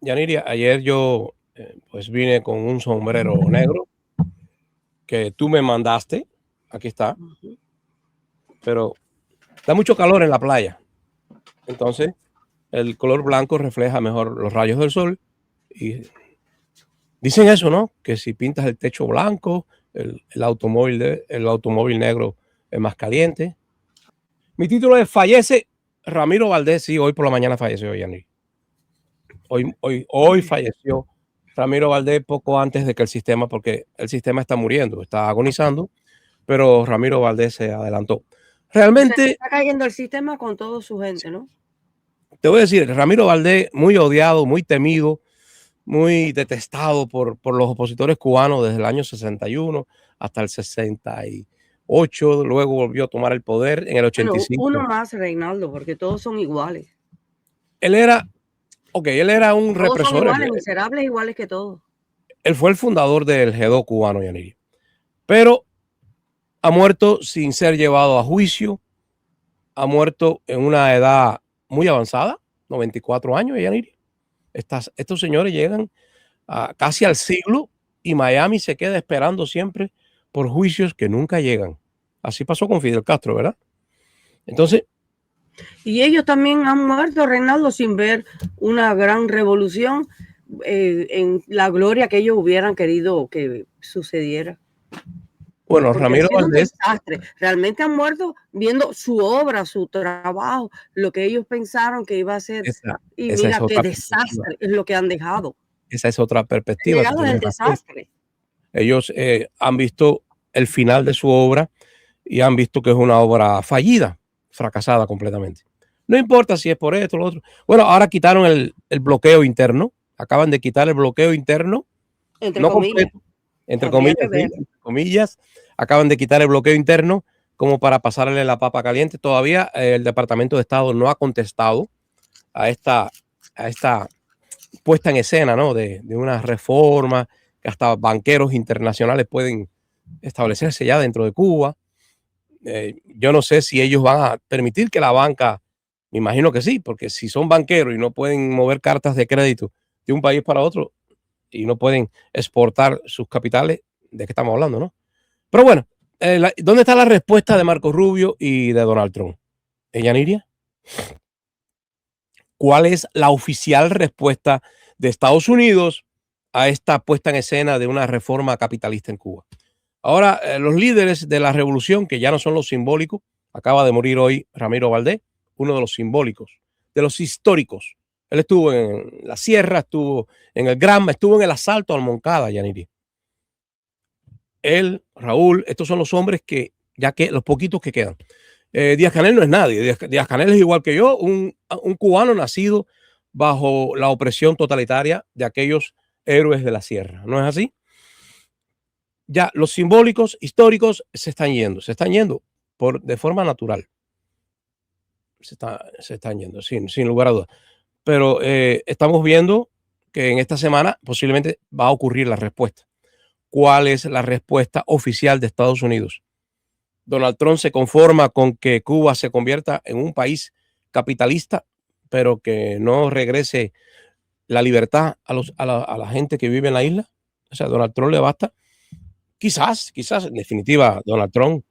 Yaniria, ayer yo pues vine con un sombrero negro que tú me mandaste. Aquí está. Pero da mucho calor en la playa. Entonces, el color blanco refleja mejor los rayos del sol. Y dicen eso, ¿no? Que si pintas el techo blanco, el automóvil negro es más caliente. Mi título es Fallece Ramiro Valdés. Sí, hoy por la mañana falleció, Yanni. Hoy falleció Ramiro Valdés poco antes de que porque el sistema está muriendo, está agonizando, pero Ramiro Valdés se adelantó. Realmente. O sea, está cayendo el sistema con toda su gente, ¿no? Te voy a decir, Ramiro Valdés, muy odiado, muy temido, muy detestado por los opositores cubanos desde el año 61 hasta el 68, luego volvió a tomar el poder en el 85. Bueno, uno más, Reinaldo, porque todos son iguales. Él era un represor. Todos son iguales, miserables iguales que todos. Él fue el fundador del G2 cubano, Yaniri. Pero ha muerto sin ser llevado a juicio, ha muerto en una edad muy avanzada, 94 años, Yaniri. Estos señores llegan casi al siglo y Miami se queda esperando siempre por juicios que nunca llegan. Así pasó con Fidel Castro, ¿verdad? Entonces. Y ellos también han muerto, Reinaldo, sin ver una gran revolución en la gloria que ellos hubieran querido que sucediera. Bueno, porque Ramiro Valdés. Un desastre. Realmente han muerto viendo su obra, su trabajo, lo que ellos pensaron que iba a ser. Y mira qué desastre es lo que han dejado. Esa es otra perspectiva. Llegado al desastre. Ellos han visto el final de su obra y han visto que es una obra fallida, fracasada completamente. No importa si es por esto o lo otro. Bueno, ahora quitaron el bloqueo interno. Acaban de quitar el bloqueo interno. Entre comillas. Entre comillas, acaban de quitar el bloqueo interno como para pasarle la papa caliente. Todavía el Departamento de Estado no ha contestado a esta puesta en escena, ¿no? de una reforma que hasta banqueros internacionales pueden establecerse ya dentro de Cuba. Yo no sé si ellos van a permitir que la banca, me imagino que sí, porque si son banqueros y no pueden mover cartas de crédito de un país para otro y no pueden exportar sus capitales, ¿de qué estamos hablando, no? Pero bueno, ¿dónde está la respuesta de Marco Rubio y de Donald Trump? ¿Yaniria? ¿Cuál es la oficial respuesta de Estados Unidos a esta puesta en escena de una reforma capitalista en Cuba? Ahora, los líderes de la revolución, que ya no son los simbólicos, acaba de morir hoy Ramiro Valdés, uno de los simbólicos, de los históricos. Él estuvo en la Sierra, estuvo en el Granma, estuvo en el asalto al Moncada, Yaniri. Él, Raúl, estos son los hombres que, ya que los poquitos que quedan. Díaz-Canel no es nadie. Díaz-Canel es igual que yo, un cubano nacido bajo la opresión totalitaria de aquellos héroes de la Sierra. ¿No es así? Ya los simbólicos históricos se están yendo de forma natural. Se están yendo, sin lugar a dudas. Pero estamos viendo que en esta semana posiblemente va a ocurrir la respuesta. ¿Cuál es la respuesta oficial de Estados Unidos? Donald Trump se conforma con que Cuba se convierta en un país capitalista, pero que no regrese la libertad a la gente que vive en la isla. O sea, Donald Trump le basta. Quizás, en definitiva, Donald Trump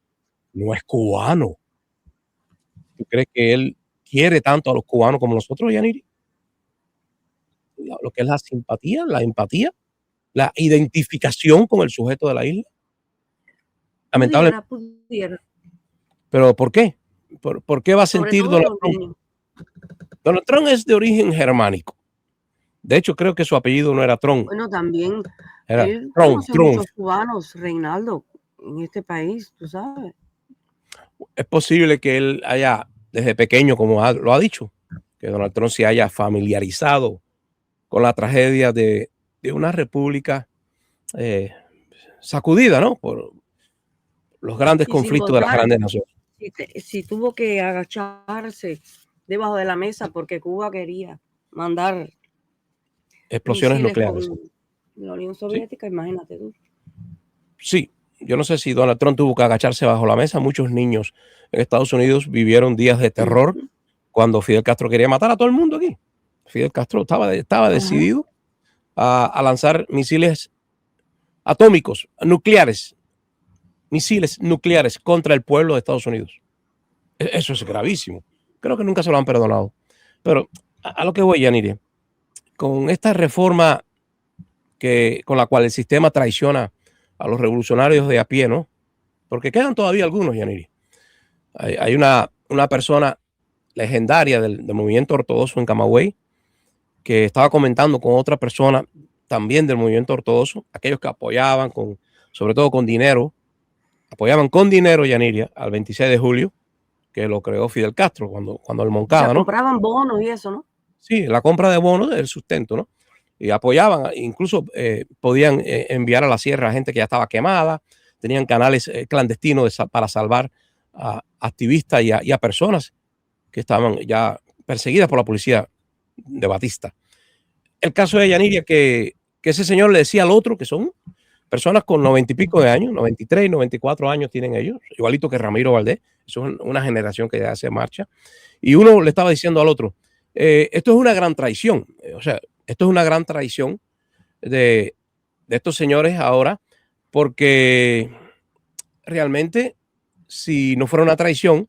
no es cubano. ¿Tú crees que él quiere tanto a los cubanos como nosotros, Yaniri? Lo que es la simpatía, la empatía, la identificación con el sujeto de la isla. Lamentablemente. Pudiera. ¿Pero por qué? ¿Por qué va a sentir Donald Trump? Donald Trump es de origen germánico. De hecho, creo que su apellido no era Trump. Bueno, también era él Trump. Muchos cubanos, Reinaldo, en este país, tú sabes. Es posible que él haya, desde pequeño, como lo ha dicho, que Donald Trump se haya familiarizado con la tragedia de una república sacudida, ¿no? Por los grandes conflictos de las grandes naciones. Si tuvo que agacharse debajo de la mesa porque Cuba quería mandar explosiones nucleares. La Unión Soviética, ¿sí? Imagínate tú. Sí, yo no sé si Donald Trump tuvo que agacharse bajo la mesa. Muchos niños en Estados Unidos vivieron días de terror cuando Fidel Castro quería matar a todo el mundo aquí. Fidel Castro estaba decidido a lanzar misiles atómicos, nucleares, misiles nucleares contra el pueblo de Estados Unidos. Eso es gravísimo. Creo que nunca se lo han perdonado. Pero a lo que voy, Yaniria, con esta reforma con la cual el sistema traiciona a los revolucionarios de a pie, ¿no? Porque quedan todavía algunos, Yaniria. Hay una persona legendaria del movimiento ortodoxo en Camagüey que estaba comentando con otra persona también del movimiento ortodoxo, aquellos que apoyaban sobre todo con dinero, apoyaban con dinero, Yaniria, al 26 de julio, que lo creó Fidel Castro cuando el Moncada, ¿no? Compraban bonos y eso, ¿no? Sí, la compra de bonos del sustento, ¿no? Y apoyaban, incluso podían enviar a la sierra a gente que ya estaba quemada, tenían canales clandestinos para salvar a activistas y a personas que estaban ya perseguidas por la policía de Batista. El caso de Yaniria, que ese señor le decía al otro, que son personas con 90 y pico de años, 93, 94 años tienen ellos, igualito que Ramiro Valdés, eso es una generación que ya se marcha, y uno le estaba diciendo al otro, esto es una gran traición, o sea, esto es una gran traición de estos señores ahora, porque realmente si no fuera una traición,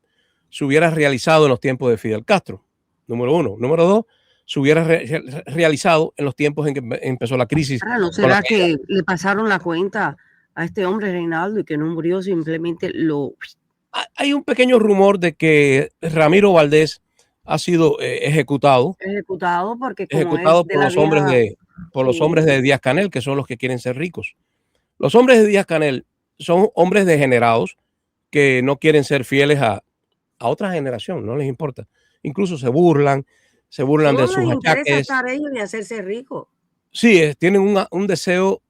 se hubiera realizado en los tiempos de Fidel Castro, número uno. Número dos, se hubiera realizado en los tiempos en que empezó la crisis. ¿No será que le pasaron la cuenta a este hombre, Reinaldo, y que no murió, simplemente lo... Hay un pequeño rumor de que Ramiro Valdés ha sido ejecutado. Ejecutado porque ejecutado por los hombres los hombres de Díaz Canel, que son los que quieren ser ricos. Los hombres de Díaz Canel son hombres degenerados que no quieren ser fieles a otra generación, no les importa. Incluso se burlan de sus achaques. Estar ellos y hacerse ricos. Sí, tienen un deseo.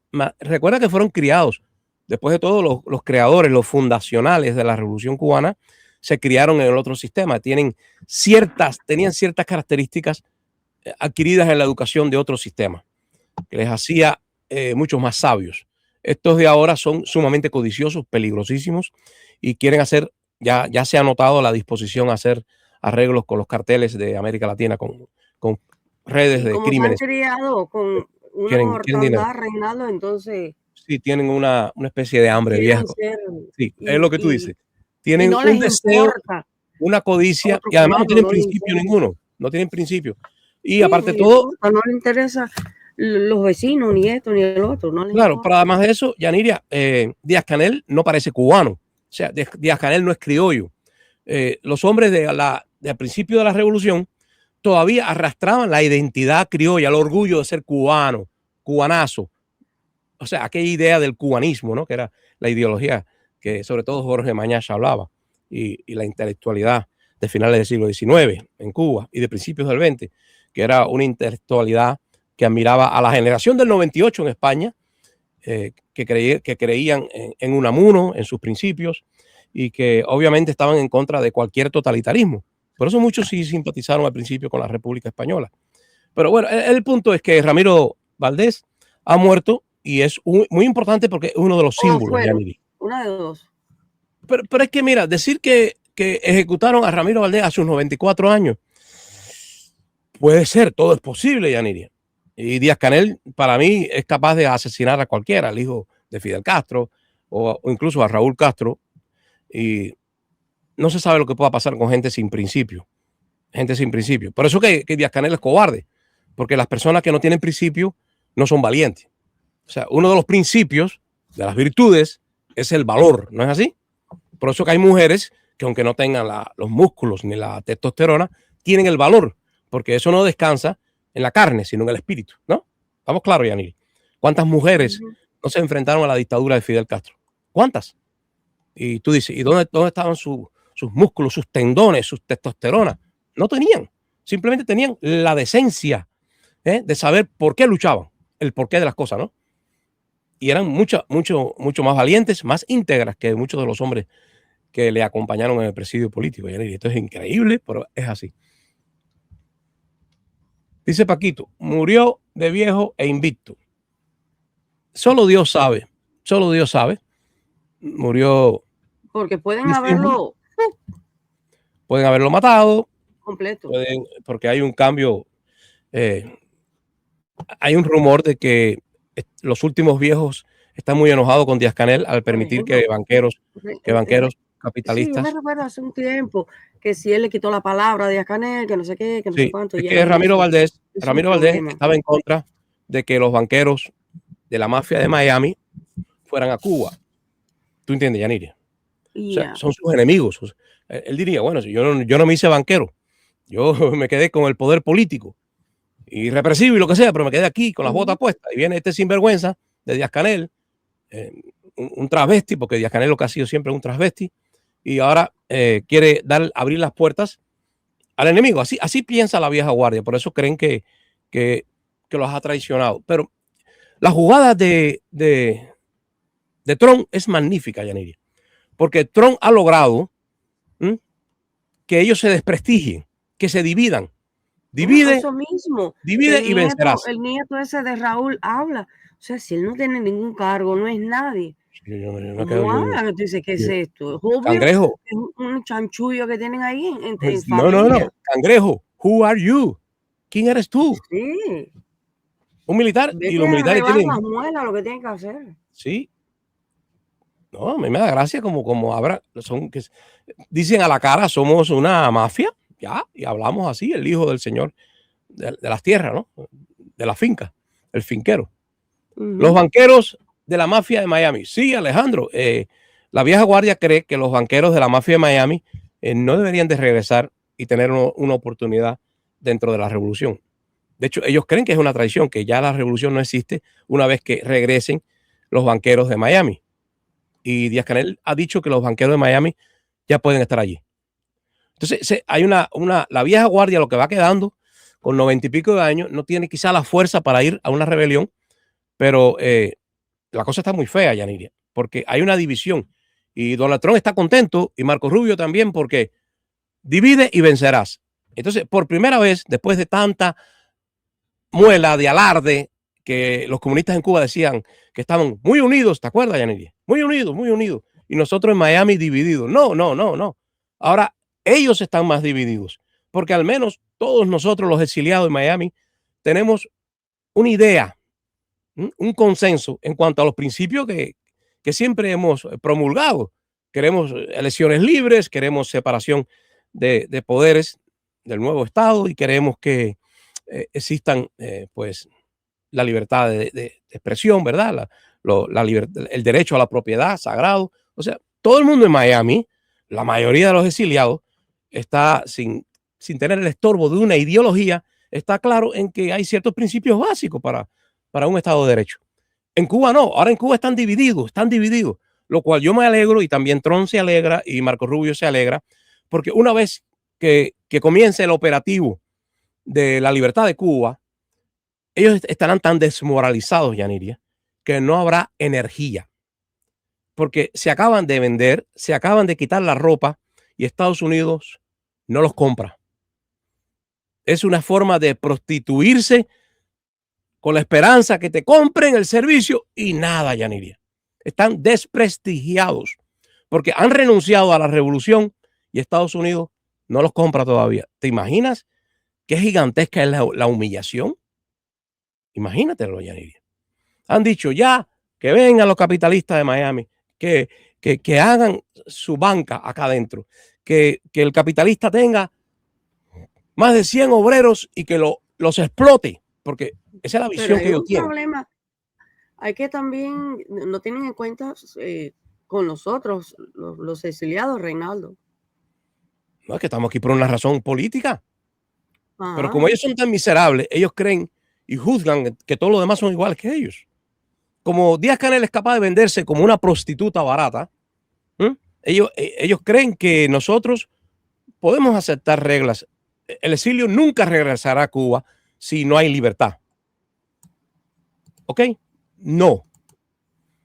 Recuerda que fueron criados. Después de todo, los creadores, los fundacionales de la Revolución Cubana, se criaron en el otro sistema. Tenían ciertas características adquiridas en la educación de otro sistema, que les hacía mucho más sabios. Estos de ahora son sumamente codiciosos, peligrosísimos, y quieren hacer, ya se ha notado la disposición a hacer arreglos con los carteles de América Latina, con redes de crímenes. Se han criado con una mortandad, Reinaldo, entonces... Sí, tienen una especie de hambre vieja. Sí, es lo que tú dices. Tienen un deseo, una codicia, y además no tienen principio ninguno. No tienen principio. Y aparte de todo... No le interesa los vecinos, ni esto, ni el otro. Claro, pero además de eso, Yaniria, Díaz Canel no parece cubano. O sea, Díaz Canel no es criollo. Los hombres del principio de la revolución todavía arrastraban la identidad criolla, el orgullo de ser cubano, cubanazo. O sea, aquella idea del cubanismo, ¿no? Que era la ideología que sobre todo Jorge Mañacha hablaba, y la intelectualidad de finales del siglo XIX en Cuba y de principios del XX, que era una intelectualidad que admiraba a la generación del 98 en España, que creían en Unamuno, en sus principios, y que obviamente estaban en contra de cualquier totalitarismo. Por eso muchos sí simpatizaron al principio con la República Española. Pero bueno, el punto es que Ramiro Valdés ha muerto, y es muy importante porque es uno de los símbolos. Una de dos. Pero es que mira, decir que ejecutaron a Ramiro Valdés a sus 94 años, puede ser, todo es posible, Yaniria. Y Díaz Canel, para mí, es capaz de asesinar a cualquiera, al hijo de Fidel Castro o incluso a Raúl Castro. Y no se sabe lo que pueda pasar con gente sin principio. Gente sin principio. Por eso que Díaz Canel es cobarde, porque las personas que no tienen principio no son valientes. O sea, uno de los principios de las virtudes es el valor, ¿no es así? Por eso que hay mujeres que, aunque no tengan los músculos ni la testosterona, tienen el valor, porque eso no descansa en la carne, sino en el espíritu, ¿no? Estamos claros, Yanil. ¿Cuántas mujeres no se enfrentaron a la dictadura de Fidel Castro? ¿Cuántas? Y tú dices, ¿y dónde estaban sus músculos, sus tendones, sus testosterona? No tenían. Simplemente tenían la decencia de saber por qué luchaban, el porqué de las cosas, ¿no? Y eran mucho más valientes, más íntegras que muchos de los hombres que le acompañaron en el presidio político. Y esto es increíble, pero es así. Dice Paquito, murió de viejo e invicto. Solo Dios sabe, solo Dios sabe. Murió. Porque pueden haberlo matado. Completo. Porque hay un cambio Eh, Hay un rumor de que los últimos viejos están muy enojados con Díaz-Canel al Por permitir ejemplo, que banqueros sí, yo me capitalistas. recuerdo hace un tiempo que si él le quitó la palabra a Díaz-Canel, que no sé qué, que no sé Sí, cuánto, es ya que ahí es un Ramiro Valdés problema. estaba en contra de que los banqueros de la mafia de Miami fueran a Cuba. ¿Tú entiendes, Yaniria? O sea, Ya. son sus enemigos. O sea, él diría, bueno, si yo no me hice banquero, yo me quedé con el poder político y represivo y lo que sea, pero me quedé aquí con las botas Ujú. puestas. Y viene este sinvergüenza de Díaz-Canel, eh, un travesti, porque Díaz-Canel lo que ha sido siempre un travesti, y ahora quiere abrir las puertas al enemigo. Así piensa la vieja guardia, por eso creen que, que los ha traicionado. Pero la jugada de Trump es magnífica, Yaniria, porque Trump ha logrado que ellos se desprestigien, que se dividan. Bueno, Divide, eso mismo, divide y vencerás. el nieto ese de Raúl habla. O sea, si él no tiene ningún cargo, no es nadie. Yo me quedo, ¿Cómo habla? Que tú dices, ¿qué es yo, esto? Es obvio Cangrejo, que es un chanchullo que tienen ahí en pues, no, familia. Cangrejo, who are you? ¿Quién eres tú? Sí, Un militar, y vete los a militares arrebar tienen, las muelas, lo que tienen que hacer. sí, no, a mí me da gracia como habrá, dicen a la cara, somos una mafia, ya, y hablamos así, el hijo del señor de las tierras, ¿no? De la finca, el finquero. Los Ujú. banqueros de la mafia de Miami. Sí, Alejandro, la vieja guardia cree que los banqueros de la mafia de Miami no deberían de regresar y tener una oportunidad dentro de la revolución. De hecho, ellos creen que es una traición, que ya la revolución no existe una vez que regresen los banqueros de Miami. Y Díaz-Canel ha dicho que los banqueros de Miami ya pueden estar allí. Entonces, hay la vieja guardia, lo que va quedando con 90 y pico de años, no tiene quizá la fuerza para ir a una rebelión, pero la cosa está muy fea, Yaniria, porque hay una división. Y Donald Trump está contento y Marco Rubio también, porque divide y vencerás. Entonces, por primera vez, después de tanta muela de alarde, que los comunistas en Cuba decían que estaban muy unidos, ¿te acuerdas, Yaniria? Muy unidos, muy unidos. Y nosotros en Miami divididos. No, no, no, no. Ahora ellos están más divididos, porque al menos todos nosotros los exiliados en Miami tenemos una idea, un consenso en cuanto a los principios que siempre hemos promulgado. Queremos elecciones libres, queremos separación de poderes del nuevo Estado y queremos que existan pues la libertad de expresión, ¿verdad? El derecho a la propiedad sagrado. O sea, todo el mundo en Miami, la mayoría de los exiliados, está sin tener el estorbo de una ideología, está claro en que hay ciertos principios básicos para un Estado de Derecho. En Cuba no, ahora en Cuba están divididos, lo cual yo me alegro y también Trump se alegra y Marco Rubio se alegra, porque una vez que comience el operativo de la libertad de Cuba, ellos estarán tan desmoralizados, Yaniria, que no habrá energía, porque se acaban de vender, se acaban de quitar la ropa y Estados Unidos no los compra. Es una forma de prostituirse con la esperanza que te compren el servicio y nada, Yaniria. Están desprestigiados porque han renunciado a la revolución y Estados Unidos no los compra todavía. ¿Te imaginas qué gigantesca es la humillación? Imagínatelo, Yaniria. Han dicho ya que vengan los capitalistas de Miami, que hagan su banca acá adentro, que el capitalista tenga más de 100 obreros y que los explote, porque esa es la Pero visión que hay ellos un tienen. problema, hay que también, no tienen en cuenta con nosotros, los exiliados, Reinaldo. No es que estamos aquí por una razón política, pero Ajá. como ellos son tan miserables, ellos creen y juzgan que todos los demás son iguales que ellos. Como Díaz Canel es capaz de venderse como una prostituta barata, ellos creen que nosotros podemos aceptar reglas. El exilio nunca regresará a Cuba si no hay libertad. ¿Ok? No.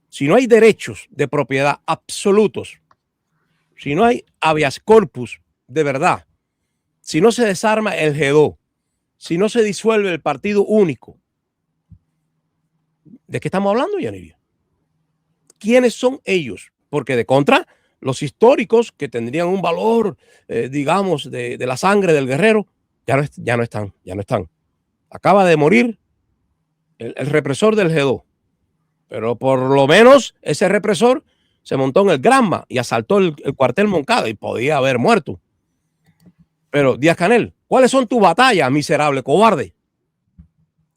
Si no hay derechos de propiedad absolutos, si no hay habeas corpus de verdad, si no se desarma el G2, si no se disuelve el partido único, ¿de qué estamos hablando, Yaniria? ¿Quiénes son ellos? Porque de contra, los históricos que tendrían un valor, digamos, de la sangre del guerrero, ya no están. Acaba de morir el represor del G2. Pero por lo menos ese represor se montó en el Granma y asaltó el cuartel Moncada y podía haber muerto. Pero Díaz-Canel, ¿cuáles son tus batallas, miserable cobarde?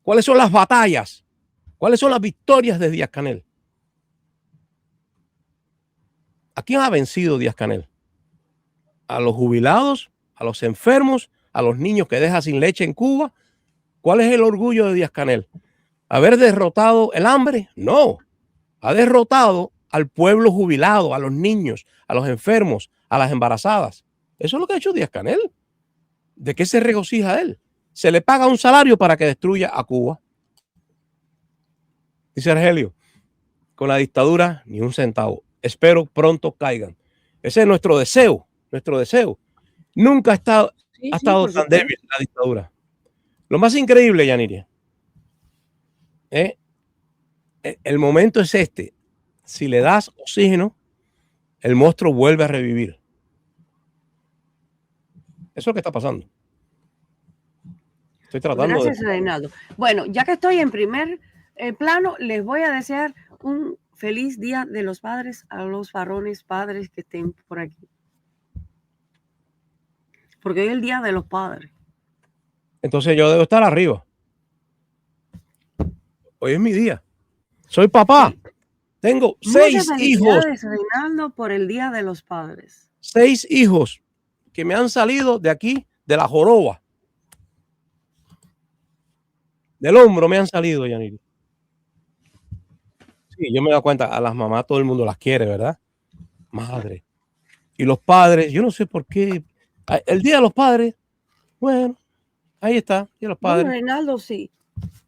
¿Cuáles son las batallas? ¿Cuáles son las victorias de Díaz-Canel? ¿A quién ha vencido Díaz-Canel? ¿A los jubilados? ¿A los enfermos? ¿A los niños que deja sin leche en Cuba? ¿Cuál es el orgullo de Díaz-Canel? ¿Haber derrotado el hambre? No. Ha derrotado al pueblo jubilado, a los niños, a los enfermos, a las embarazadas. Eso es lo que ha hecho Díaz-Canel. ¿De qué se regocija él? Se le paga un salario para que destruya a Cuba. Dice Argelio, con la dictadura ni un centavo. Espero pronto caigan. Ese es nuestro deseo, nuestro deseo. Nunca ha estado tan débil la dictadura. Lo más increíble, Yaniria, el momento es este. Si le das oxígeno, el monstruo vuelve a revivir. Eso es lo que está pasando. Estoy tratando Gracias, Reinaldo. Bueno, ya que estoy en primer plano, les voy a desear un feliz Día de los Padres a los varones padres que estén por aquí. Porque hoy es el Día de los Padres. Entonces yo debo estar arriba. Hoy es mi día. Soy papá. Sí. Tengo 6 hijos. Reinaldo, por el Día de los Padres. 6 hijos que me han salido de aquí, de la joroba. Del hombro me han salido, Yaniri. Sí, yo me doy cuenta, a las mamás todo el mundo las quiere, ¿verdad? Madre. Y los padres, yo no sé por qué. El Día de los Padres, bueno, ahí está, Día de los Padres. Bueno, Reinaldo, sí.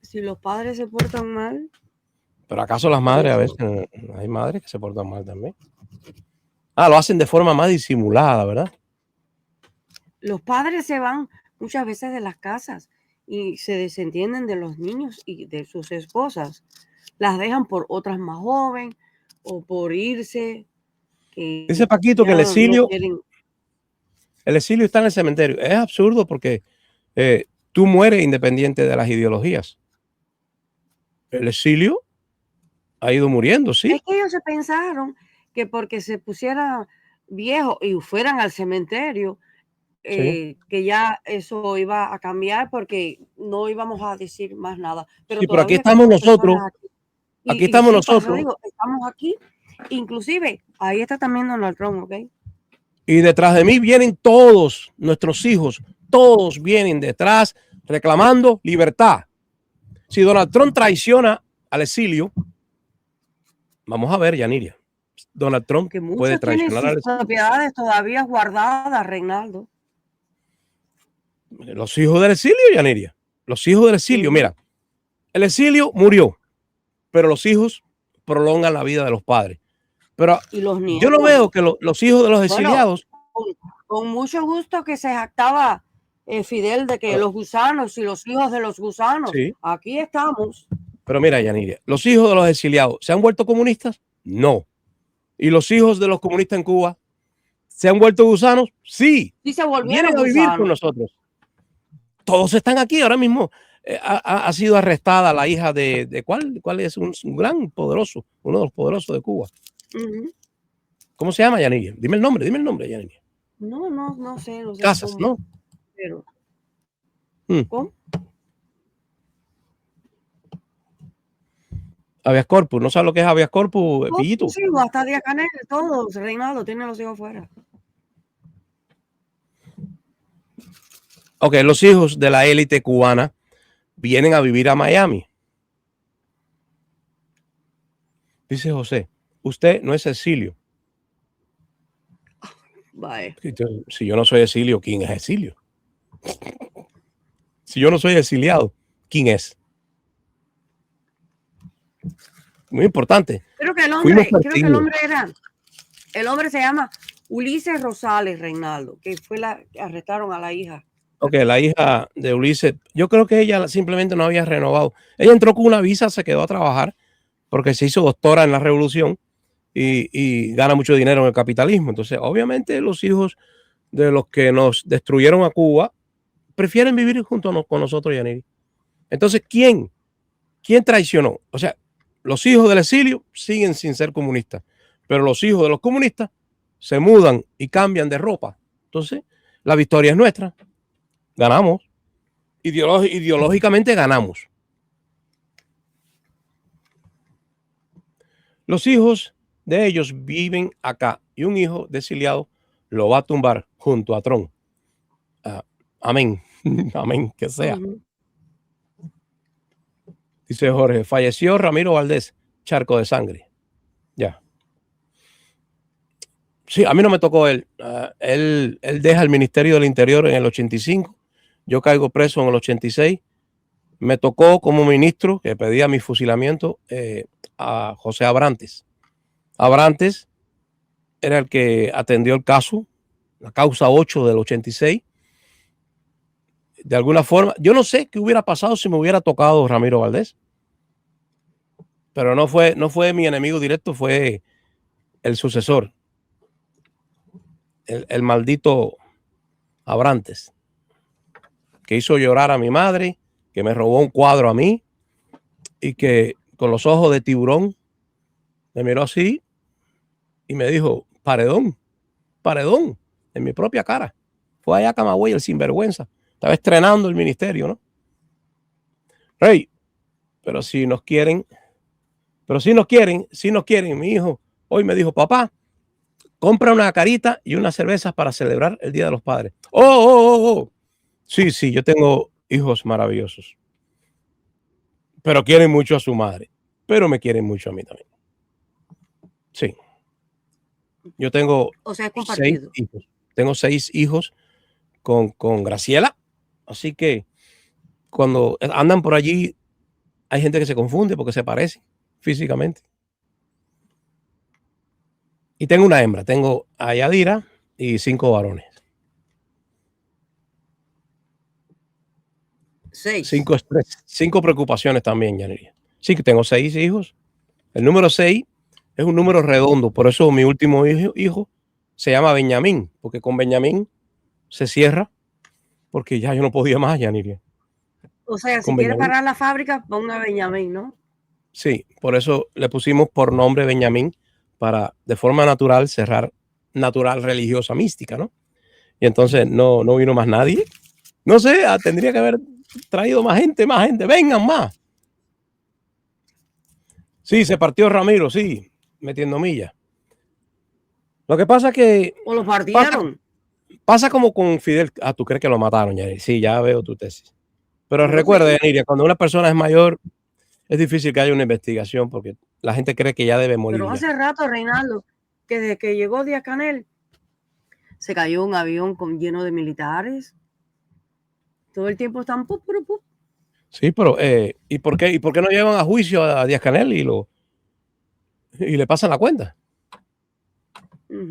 Si los padres se portan mal. Pero acaso las madres, a veces, hay madres que se portan mal también. Ah, lo hacen de forma más disimulada, ¿verdad? Los padres se van muchas veces de las casas y se desentienden de los niños y de sus esposas. Las dejan por otras más jóvenes o por irse. Dice Paquito que el exilio está en el cementerio. Es absurdo porque tú mueres independiente de las ideologías. El exilio ha ido muriendo, sí. Es que ellos se pensaron que porque se pusieran viejos y fueran al cementerio, sí, que ya eso iba a cambiar porque no íbamos a decir más nada. Pero, sí, pero aquí estamos nosotros. Aquí estamos nosotros. Digo, estamos aquí. Inclusive, ahí está también Donald Trump, ¿ok? Y detrás de mí vienen todos nuestros hijos. Todos vienen detrás reclamando libertad. Si Donald Trump traiciona al exilio, vamos a ver, Yaniria. Donald Trump puede traicionar a sus propiedades todavía guardadas, Reinaldo. Los hijos del exilio, Yaniria. Los hijos del exilio, mira. El exilio murió, pero los hijos prolongan la vida de los padres. Pero yo no veo que los hijos de los exiliados... Bueno, con mucho gusto que se jactaba Fidel de que los gusanos y los hijos de los gusanos, sí, aquí estamos. Pero mira, Yaniria, ¿los hijos de los exiliados se han vuelto comunistas? No. ¿Y los hijos de los comunistas en Cuba se han vuelto gusanos? Sí. Sí, se volvieron vienen a vivir gusanos con nosotros. Todos están aquí ahora mismo. Ha sido arrestada la hija de ¿cuál es un gran poderoso, uno de los poderosos de Cuba? ¿Cómo se llama, Yaniria? Dime el nombre, Yaniria. No sé. Casas, cómo, ¿no? Pero, ¿cómo? Habeas corpus, ¿no sabes lo que es habeas corpus, Pillito? Sí, hasta Díaz-Canel, todos, Reinaldo, tiene los hijos fuera. Ok, los hijos de la élite cubana vienen a vivir a Miami. Dice José, usted no es exilio. Vale. Si yo no soy exilio, ¿quién es exilio? Si yo no soy exiliado, ¿quién es? Muy importante. Creo que el hombre se llama Ulises Rosales, Reinaldo, que fue la que arrestaron a la hija. Ok, la hija de Ulises, yo creo que ella simplemente no había renovado. Ella entró con una visa, se quedó a trabajar porque se hizo doctora en la revolución y gana mucho dinero en el capitalismo. Entonces, obviamente los hijos de los que nos destruyeron a Cuba prefieren vivir junto con nosotros, Yaniri. Entonces, ¿quién traicionó? O sea, los hijos del exilio siguen sin ser comunistas, pero los hijos de los comunistas se mudan y cambian de ropa. Entonces, la victoria es nuestra. Ganamos. Ideológicamente ganamos. Los hijos de ellos viven acá y un hijo de exiliado lo va a tumbar junto a Trump. Amén. Amén, que sea. Dice Jorge, falleció Ramiro Valdés, charco de sangre. Ya. Sí, a mí no me tocó él. Él deja el Ministerio del Interior en el 85. Yo caigo preso en el 86. Me tocó como ministro que pedía mi fusilamiento a José Abrantes. Abrantes era el que atendió el caso, la causa 8 del 86. De alguna forma, yo no sé qué hubiera pasado si me hubiera tocado Ramiro Valdés. Pero no fue mi enemigo directo, fue el sucesor. El maldito Abrantes, que hizo llorar a mi madre, que me robó un cuadro a mí y que con los ojos de tiburón me miró así y me dijo, paredón, paredón, en mi propia cara. Fue allá a Camagüey, el sinvergüenza. Estaba estrenando el ministerio, ¿no? Rey, pero si nos quieren, mi hijo hoy me dijo, papá, compra una carita y unas cervezas para celebrar el Día de los Padres. Oh. Sí, yo tengo hijos maravillosos. Pero quieren mucho a su madre. Pero me quieren mucho a mí también. Sí. Yo tengo 6 hijos. Tengo 6 hijos con Graciela. Así que cuando andan por allí, hay gente que se confunde porque se parecen físicamente. Y tengo una hembra. Tengo a Yadira y 5 varones. 6. 5 preocupaciones también, Yaniria. Sí, que tengo 6 hijos. El número 6 es un número redondo. Por eso mi último hijo se llama Benjamín, porque con Benjamín se cierra, porque ya yo no podía más, Yaniria. O sea, si quiere parar la fábrica, ponga Benjamín, ¿no? Sí, por eso le pusimos por nombre Benjamín, para de forma natural cerrar, natural, religiosa, mística, ¿no? Y entonces no vino más nadie. No sé, tendría que haber traído más gente, vengan más. Sí, se partió Ramiro, sí, metiendo millas. Lo que pasa es que... ¿O lo partieron? Pasa como con Fidel. ¿Tú crees que lo mataron, Yaniria? Sí, ya veo tu tesis. Pero recuerda, Yaniria, cuando una persona es mayor, es difícil que haya una investigación porque la gente cree que ya debe morir. Pero hace rato, Reinaldo, que desde que llegó Díaz-Canel, se cayó un avión lleno de militares. Todo el tiempo están pup. Sí, pero ¿y por qué no llevan a juicio a Díaz-Canel y le pasan la cuenta?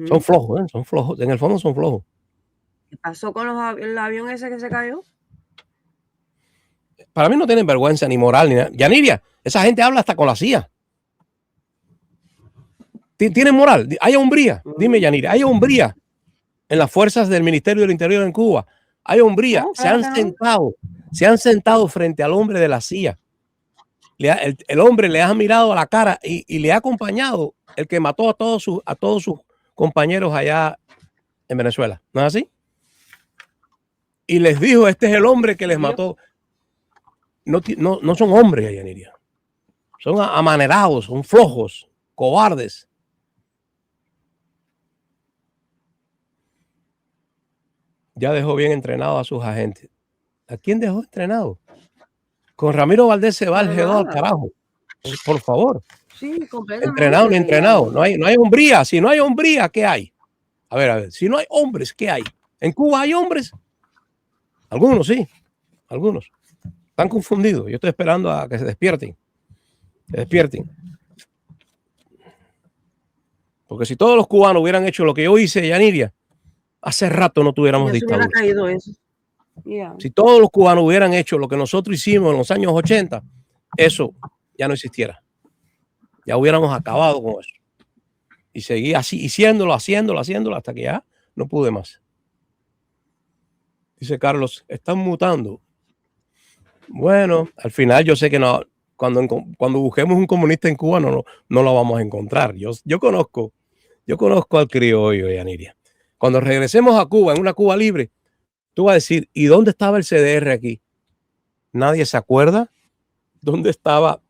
Son flojos, son flojos. En el fondo son flojos. ¿Qué pasó con el avión ese que se cayó? Para mí no tienen vergüenza ni moral ni nada. Yaniria, esa gente habla hasta con la CIA. ¿Tienen moral? ¿Hay hombría? Dime, Yaniria, ¿hay hombría en las fuerzas del Ministerio del Interior en Cuba? Hay hombría. Se han sentado frente al hombre de la CIA. El hombre le ha mirado a la cara y le ha acompañado el que mató a todos sus compañeros allá en Venezuela. ¿No es así? Y les dijo, este es el hombre que les mató. No son hombres, Yaniria. Son amanerados, son flojos, cobardes. Ya dejó bien entrenado a sus agentes. ¿A quién dejó entrenado? Con Ramiro Valdés se va el G2 al carajo. Por favor. Sí, completamente. Entrenado ni entrenado. No hay hombría. Si no hay hombría, ¿qué hay? A ver. Si no hay hombres, ¿qué hay? ¿En Cuba hay hombres? Algunos, sí. Algunos. Están confundidos. Yo estoy esperando a que se despierten. Porque si todos los cubanos hubieran hecho lo que yo hice, Yaniria, hace rato no tuviéramos dictadura. Caído eso. Si todos los cubanos hubieran hecho lo que nosotros hicimos en los años 80, eso ya no existiera. Ya hubiéramos acabado con eso. Y seguí así, haciéndolo hasta que ya no pude más. Dice Carlos, están mutando. Bueno, al final yo sé que no, cuando busquemos un comunista en Cuba no lo vamos a encontrar. Yo conozco al criollo, Yaniria. Cuando regresemos a Cuba, en una Cuba libre, tú vas a decir, ¿y dónde estaba el CDR aquí? Nadie se acuerda dónde estaba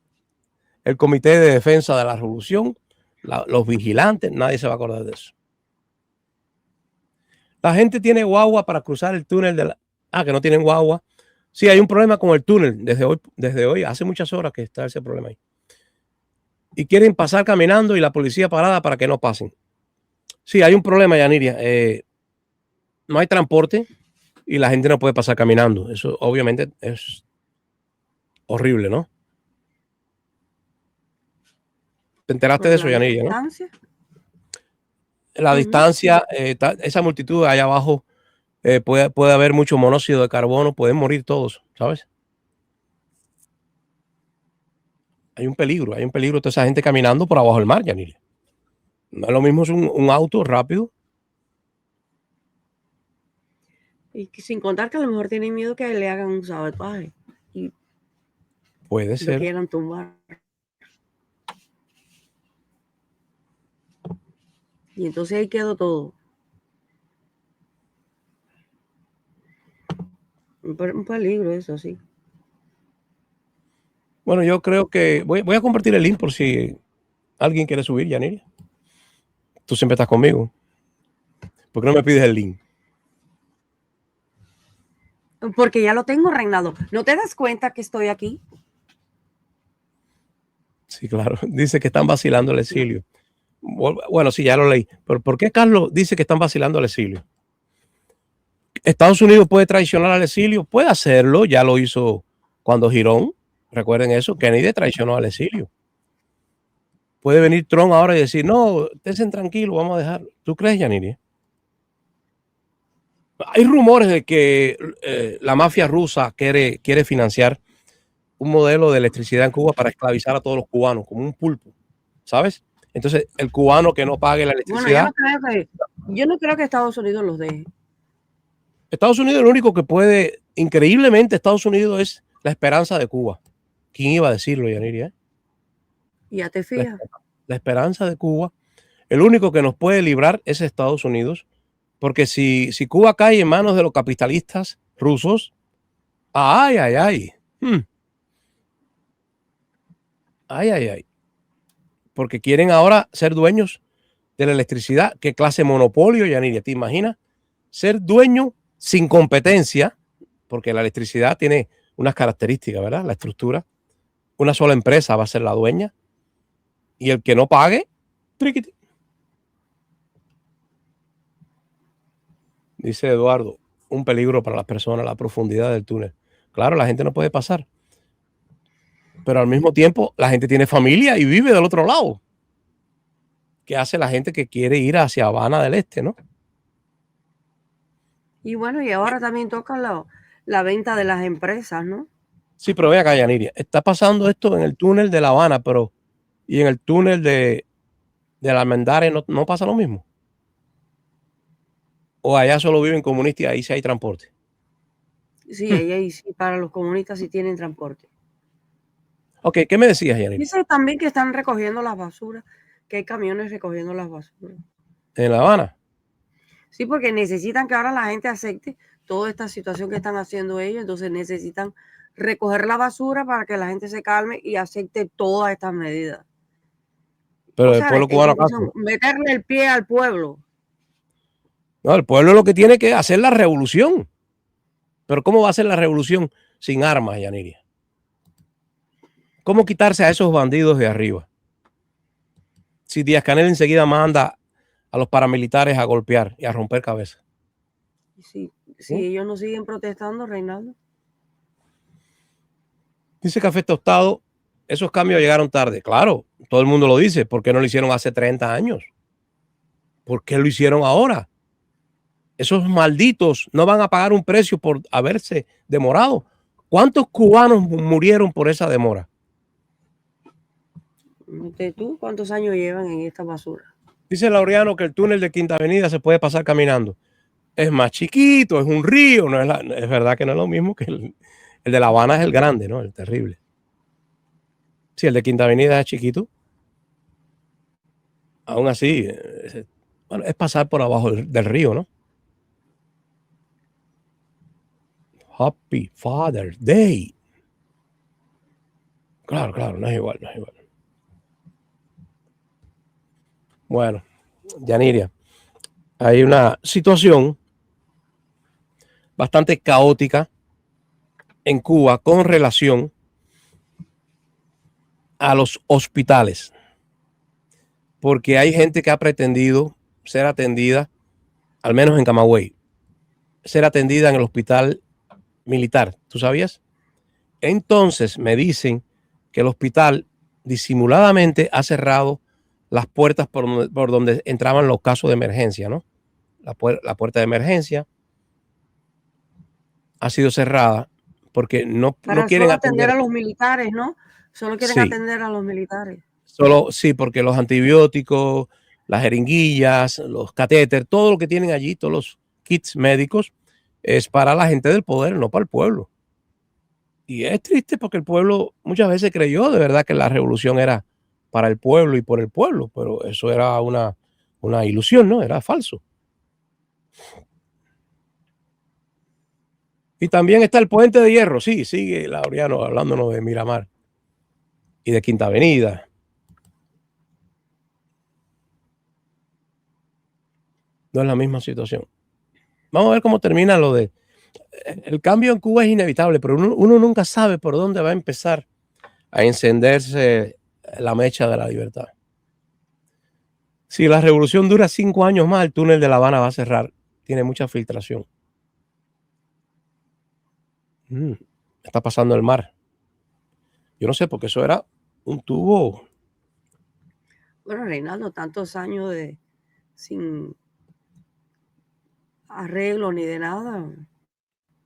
el Comité de Defensa de la Revolución, los vigilantes, nadie se va a acordar de eso. La gente tiene guagua para cruzar el túnel de la... Ah, que no tienen guagua. Sí, hay un problema con el túnel desde hoy, hace muchas horas que está ese problema ahí. Y quieren pasar caminando y la policía parada para que no pasen. Sí, hay un problema, Yaniria. No hay transporte y la gente no puede pasar caminando. Eso obviamente es horrible, ¿no? ¿Te enteraste de eso, Yaniria, no? Distancia. La distancia, esa multitud allá abajo, puede haber mucho monóxido de carbono, pueden morir todos, ¿sabes? Hay un peligro de toda esa gente caminando por abajo del mar, Yaniria. No es lo mismo, es un auto rápido. Y sin contar que a lo mejor tienen miedo que le hagan un sabotaje y puede ser. lo quieran tumbar. Y entonces ahí quedó todo. Un peligro eso, sí. Bueno, yo creo que voy a compartir el link por si alguien quiere subir, Yaniria. Tú siempre estás conmigo. ¿Por qué no me pides el link? Porque ya lo tengo, Reinaldo. ¿No te das cuenta que estoy aquí? Sí, claro. Dice que están vacilando el exilio. Bueno, sí, ya lo leí. Pero ¿por qué Carlos dice que están vacilando el exilio? ¿Estados Unidos puede traicionar al exilio? Puede hacerlo. Ya lo hizo cuando Girón. Recuerden eso. Kennedy traicionó al exilio. Puede venir Trump ahora y decir, no, estén tranquilos, vamos a dejarlo. ¿Tú crees, Yaniria? Hay rumores de que la mafia rusa quiere financiar un modelo de electricidad en Cuba para esclavizar a todos los cubanos, como un pulpo, ¿sabes? Entonces, el cubano que no pague la electricidad... Bueno, yo no creo que Estados Unidos los deje. Estados Unidos es lo único que puede, increíblemente, Estados Unidos es la esperanza de Cuba. ¿Quién iba a decirlo, Yaniria? Ya te fijas. La esperanza de Cuba. El único que nos puede librar es Estados Unidos, porque si Cuba cae en manos de los capitalistas rusos, ay, ay, ay. Ay, ay, ay. Porque quieren ahora ser dueños de la electricidad. ¿Qué clase de monopolio, Yaniria? ¿Te imaginas? Ser dueño sin competencia, porque la electricidad tiene unas características, ¿verdad? La estructura. Una sola empresa va a ser la dueña. Y el que no pague, triquiti. Dice Eduardo, un peligro para las personas, la profundidad del túnel. Claro, la gente no puede pasar. Pero al mismo tiempo, la gente tiene familia y vive del otro lado. ¿Qué hace la gente que quiere ir hacia Habana del Este, no? Y bueno, y ahora también toca la venta de las empresas, ¿no? Sí, pero ve acá, Yaniria. Está pasando esto en el túnel de La Habana, pero y en el túnel de la Almendares no pasa lo mismo. O allá solo viven comunistas y ahí sí hay transporte. Sí, ahí sí, para los comunistas sí tienen transporte. Ok, ¿qué me decías, Yaniria? Dice también que están recogiendo las basuras, que hay camiones recogiendo las basuras. ¿En La Habana? Sí, porque necesitan que ahora la gente acepte toda esta situación que están haciendo ellos, entonces necesitan recoger la basura para que la gente se calme y acepte todas estas medidas. Pero O el sea, pueblo cubano... meterle el pie al pueblo. No, el pueblo lo que tiene que hacer la revolución. Pero ¿cómo va a ser la revolución sin armas, Yaniria? ¿Cómo quitarse a esos bandidos de arriba? Si Díaz-Canel enseguida manda a los paramilitares a golpear y a romper cabezas. Si ellos no siguen protestando, Reinaldo. Dice Café Tostado, esos cambios llegaron tarde. Claro, todo el mundo lo dice. ¿Por qué no lo hicieron hace 30 años? ¿Por qué lo hicieron ahora? Esos malditos no van a pagar un precio por haberse demorado. ¿Cuántos cubanos murieron por esa demora? ¿Tú cuántos años llevan en esta basura? Dice Laureano que el túnel de Quinta Avenida se puede pasar caminando. Es más chiquito, es un río, es verdad que no es lo mismo que El de La Habana es el grande, ¿no? El terrible. Sí, el de Quinta Avenida es chiquito. Aún así, bueno, es pasar por abajo del río, ¿no? Happy Father's Day. Claro, claro, no es igual, no es igual. Bueno, Yaniria, hay una situación bastante caótica en Cuba con relación a los hospitales, porque hay gente que ha pretendido ser atendida, al menos en Camagüey, ser atendida en el hospital militar. ¿Tú sabías? Entonces me dicen que el hospital disimuladamente ha cerrado las puertas por donde entraban los casos de emergencia, ¿no? La puerta de emergencia ha sido cerrada porque no Para quieren solo atender atender. a los militares, ¿no? Solo quieren Sí, atender a los militares. solo sí, porque los antibióticos, las jeringuillas, los catéteres, todo lo que tienen allí, todos los kits médicos, es para la gente del poder, no para el pueblo. Y es triste porque el pueblo muchas veces creyó de verdad que la revolución era para el pueblo y por el pueblo, pero eso era una ilusión, ¿no? Era falso. Y también está el Puente de Hierro, sí, sigue Laureano hablándonos de Miramar y de Quinta Avenida. No es la misma situación. Vamos a ver cómo termina lo de... El cambio en Cuba es inevitable, pero uno nunca sabe por dónde va a empezar a encenderse la mecha de la libertad. Si la revolución dura 5 años más, el túnel de La Habana va a cerrar. Tiene mucha filtración. Está pasando el mar. Yo no sé, porque eso era un tubo. Bueno, Reinaldo, tantos años sin arreglo ni de nada.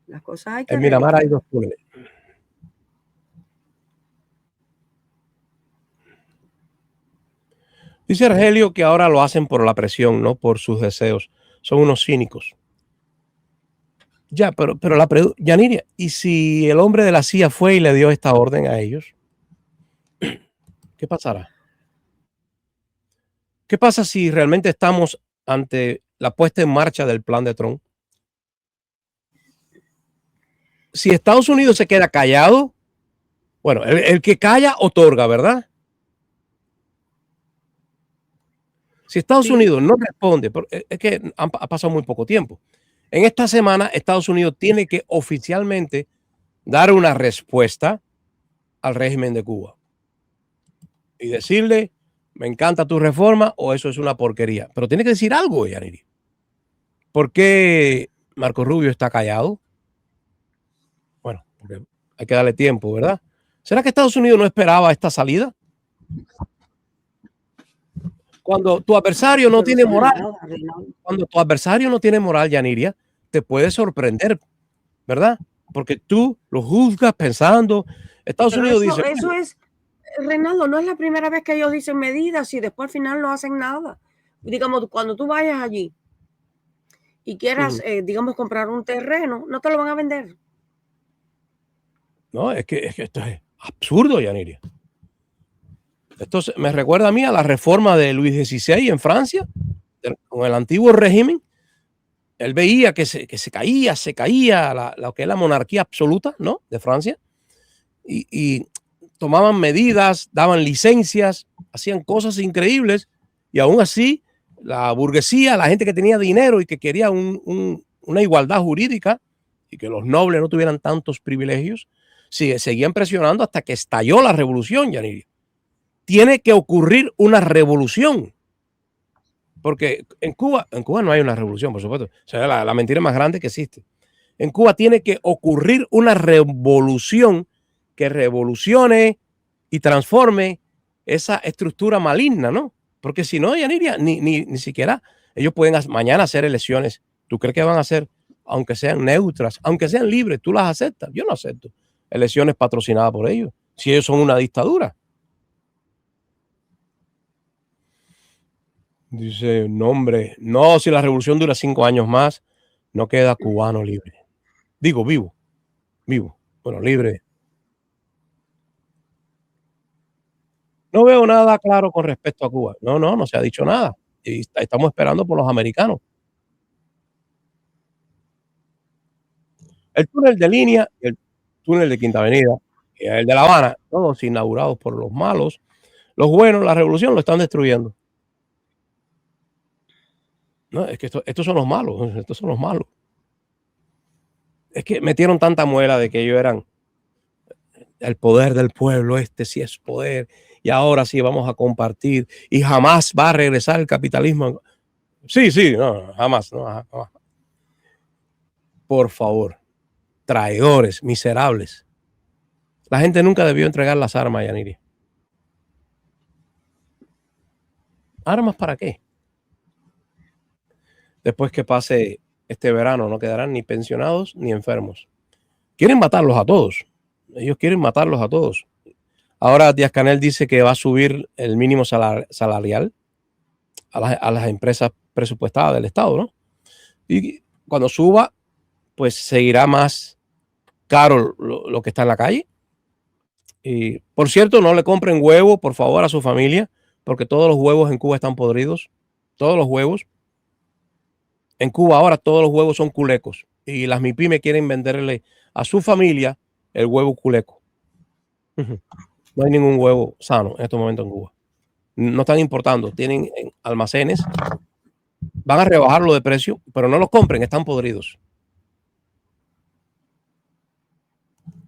Las cosas hay que En Miramar hay arreglarlas. 2 túneles. Dice Argelio que ahora lo hacen por la presión, no por sus deseos. Son unos cínicos. Ya, pero Yaniria, ¿y si el hombre de la CIA fue y le dio esta orden a ellos? ¿Qué pasará? ¿Qué pasa si realmente estamos ante la puesta en marcha del plan de Trump? Si Estados Unidos se queda callado, bueno, el que calla otorga, ¿verdad? Si Estados Sí. Unidos no responde, es que ha pasado muy poco tiempo. En esta semana, Estados Unidos tiene que oficialmente dar una respuesta al régimen de Cuba y decirle, me encanta tu reforma o eso es una porquería. Pero tiene que decir algo, Yaniri. ¿Por qué Marco Rubio está callado? Bueno, porque hay que darle tiempo, ¿verdad? ¿Será que Estados Unidos no esperaba esta salida? Cuando tu adversario no Pero tiene eso no es moral, nada, Reinaldo. cuando tu adversario no tiene moral, Yaniria, te puede sorprender, ¿verdad? Porque tú lo juzgas pensando. Estados Pero Unidos dice, eso es, Reinaldo, no es la primera vez que ellos dicen medidas y después al final no hacen nada. Digamos, cuando tú vayas allí y quieras, digamos, comprar un terreno, no te lo van a vender. no, es que esto es absurdo, Yaniria. Esto me recuerda a mí a la reforma de Luis XVI en Francia, con el antiguo régimen. Él veía que se caía lo que es la monarquía absoluta, ¿no? De Francia. Y tomaban medidas, daban licencias, hacían cosas increíbles. Y aún así, la burguesía, la gente que tenía dinero y que quería una igualdad jurídica y que los nobles no tuvieran tantos privilegios, seguían presionando hasta que estalló la revolución, Yaniria. Tiene que ocurrir una revolución. Porque en Cuba no hay una revolución, por supuesto. O sea, la mentira más grande que existe. En Cuba tiene que ocurrir una revolución que revolucione y transforme esa estructura maligna, ¿no? Porque si no, Yaniria, ni siquiera ellos pueden mañana hacer elecciones. ¿Tú crees que van a hacer, aunque sean neutras, aunque sean libres, tú las aceptas? Yo no acepto elecciones patrocinadas por ellos, si ellos son una dictadura. Dice, no, hombre, no, si la revolución dura 5 años más, no queda cubano libre. Digo, vivo. Bueno, libre. No veo nada claro con respecto a Cuba. No, no, no se ha dicho nada. Y estamos esperando por los americanos. El túnel de Línea y el túnel de Quinta Avenida, y el de La Habana, todos inaugurados por los malos. Los buenos, la revolución lo están destruyendo. No, es que estos son los malos, estos son los malos. Es que metieron tanta muela de que ellos eran el poder del pueblo, este sí es poder, y ahora sí vamos a compartir, y jamás va a regresar el capitalismo. Sí, sí, no, jamás, no, jamás. Por favor, traidores, miserables. La gente nunca debió entregar las armas, Yaniri. ¿Armas para qué? Después que pase este verano no quedarán ni pensionados ni enfermos. Quieren matarlos a todos. Ellos quieren matarlos a todos. Ahora Díaz-Canel dice que va a subir el mínimo salarial a las empresas presupuestadas del Estado, ¿no? Y cuando suba, pues seguirá más caro lo que está en la calle. Y, por cierto, no le compren huevo, por favor, a su familia, porque todos los huevos en Cuba están podridos. Todos los huevos. En Cuba ahora todos los huevos son culecos. Y las MIPYME quieren venderle a su familia el huevo culeco. No hay ningún huevo sano en estos momentos en Cuba. No están importando, tienen en almacenes, van a rebajarlo de precio, pero no los compren, están podridos.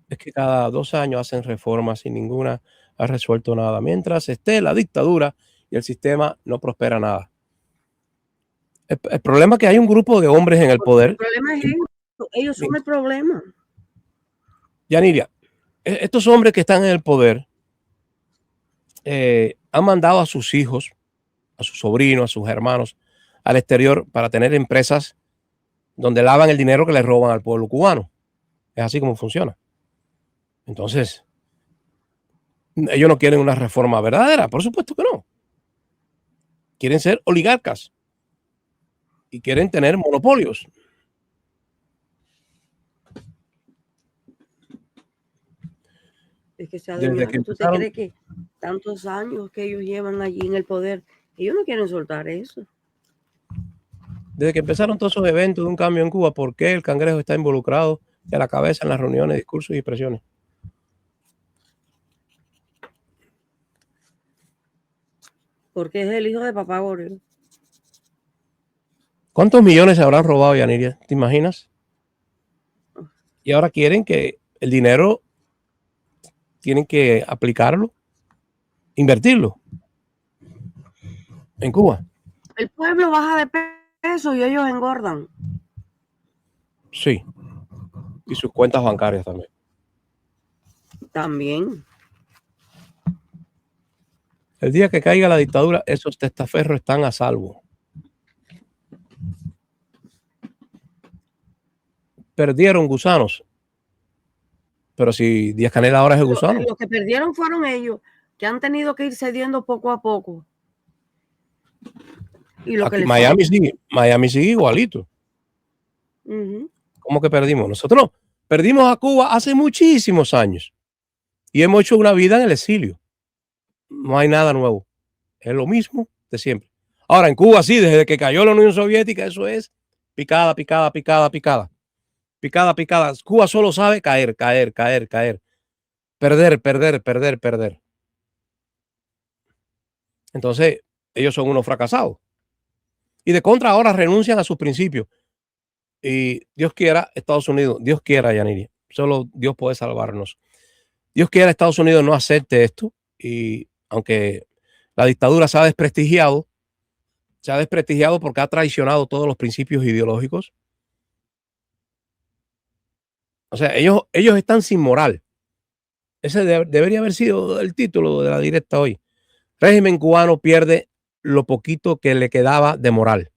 Es que cada 2 años hacen reformas y ninguna ha resuelto nada. Mientras esté la dictadura y el sistema no prospera nada. El problema es que hay un grupo de hombres en el poder. El problema es ellos son el problema. Yaniria, estos hombres que están en el poder han mandado a sus hijos, a sus sobrinos, a sus hermanos al exterior para tener empresas donde lavan el dinero que le roban al pueblo cubano. Es así como funciona. Entonces, ellos no quieren una reforma verdadera, por supuesto que no. Quieren ser oligarcas y quieren tener monopolios. Es que se adueñaron. ¿Tú te crees que tantos años que ellos llevan allí en el poder, ellos no quieren soltar eso? Desde que empezaron todos esos eventos de un cambio en Cuba, ¿por qué el Cangrejo está involucrado a la cabeza en las reuniones, discursos y expresiones? Porque es el hijo de papá Gorel. ¿Cuántos millones se habrán robado, Yaniria? ¿Te imaginas? Y ahora quieren que el dinero, tienen que aplicarlo, invertirlo en Cuba. El pueblo baja de peso y ellos engordan. Sí. Y sus cuentas bancarias también. También. El día que caiga la dictadura, esos testaferros están a salvo. Perdieron gusanos. Pero si Díaz-Canel ahora es el gusano. Los que perdieron fueron ellos, que han tenido que ir cediendo poco a poco. Y lo que Miami sigue igualito. ¿Cómo que perdimos? Nosotros perdimos a Cuba hace muchísimos años y hemos hecho una vida en el exilio. No hay nada nuevo. Es lo mismo de siempre. Ahora, en Cuba sí, desde que cayó la Unión Soviética, eso es picada, picada, picada, picada. Picada, picada. Cuba solo sabe caer, caer, caer, caer. Perder, perder, perder, perder. Entonces, ellos son unos fracasados. Y de contra ahora renuncian a sus principios. Y Dios quiera, Estados Unidos, Dios quiera, Yaniri, solo Dios puede salvarnos. Dios quiera, Estados Unidos no acepte esto. Y aunque la dictadura se ha desprestigiado porque ha traicionado todos los principios ideológicos. O sea, ellos están sin moral. Ese debería haber sido el título de la directa hoy. Régimen cubano pierde lo poquito que le quedaba de moral,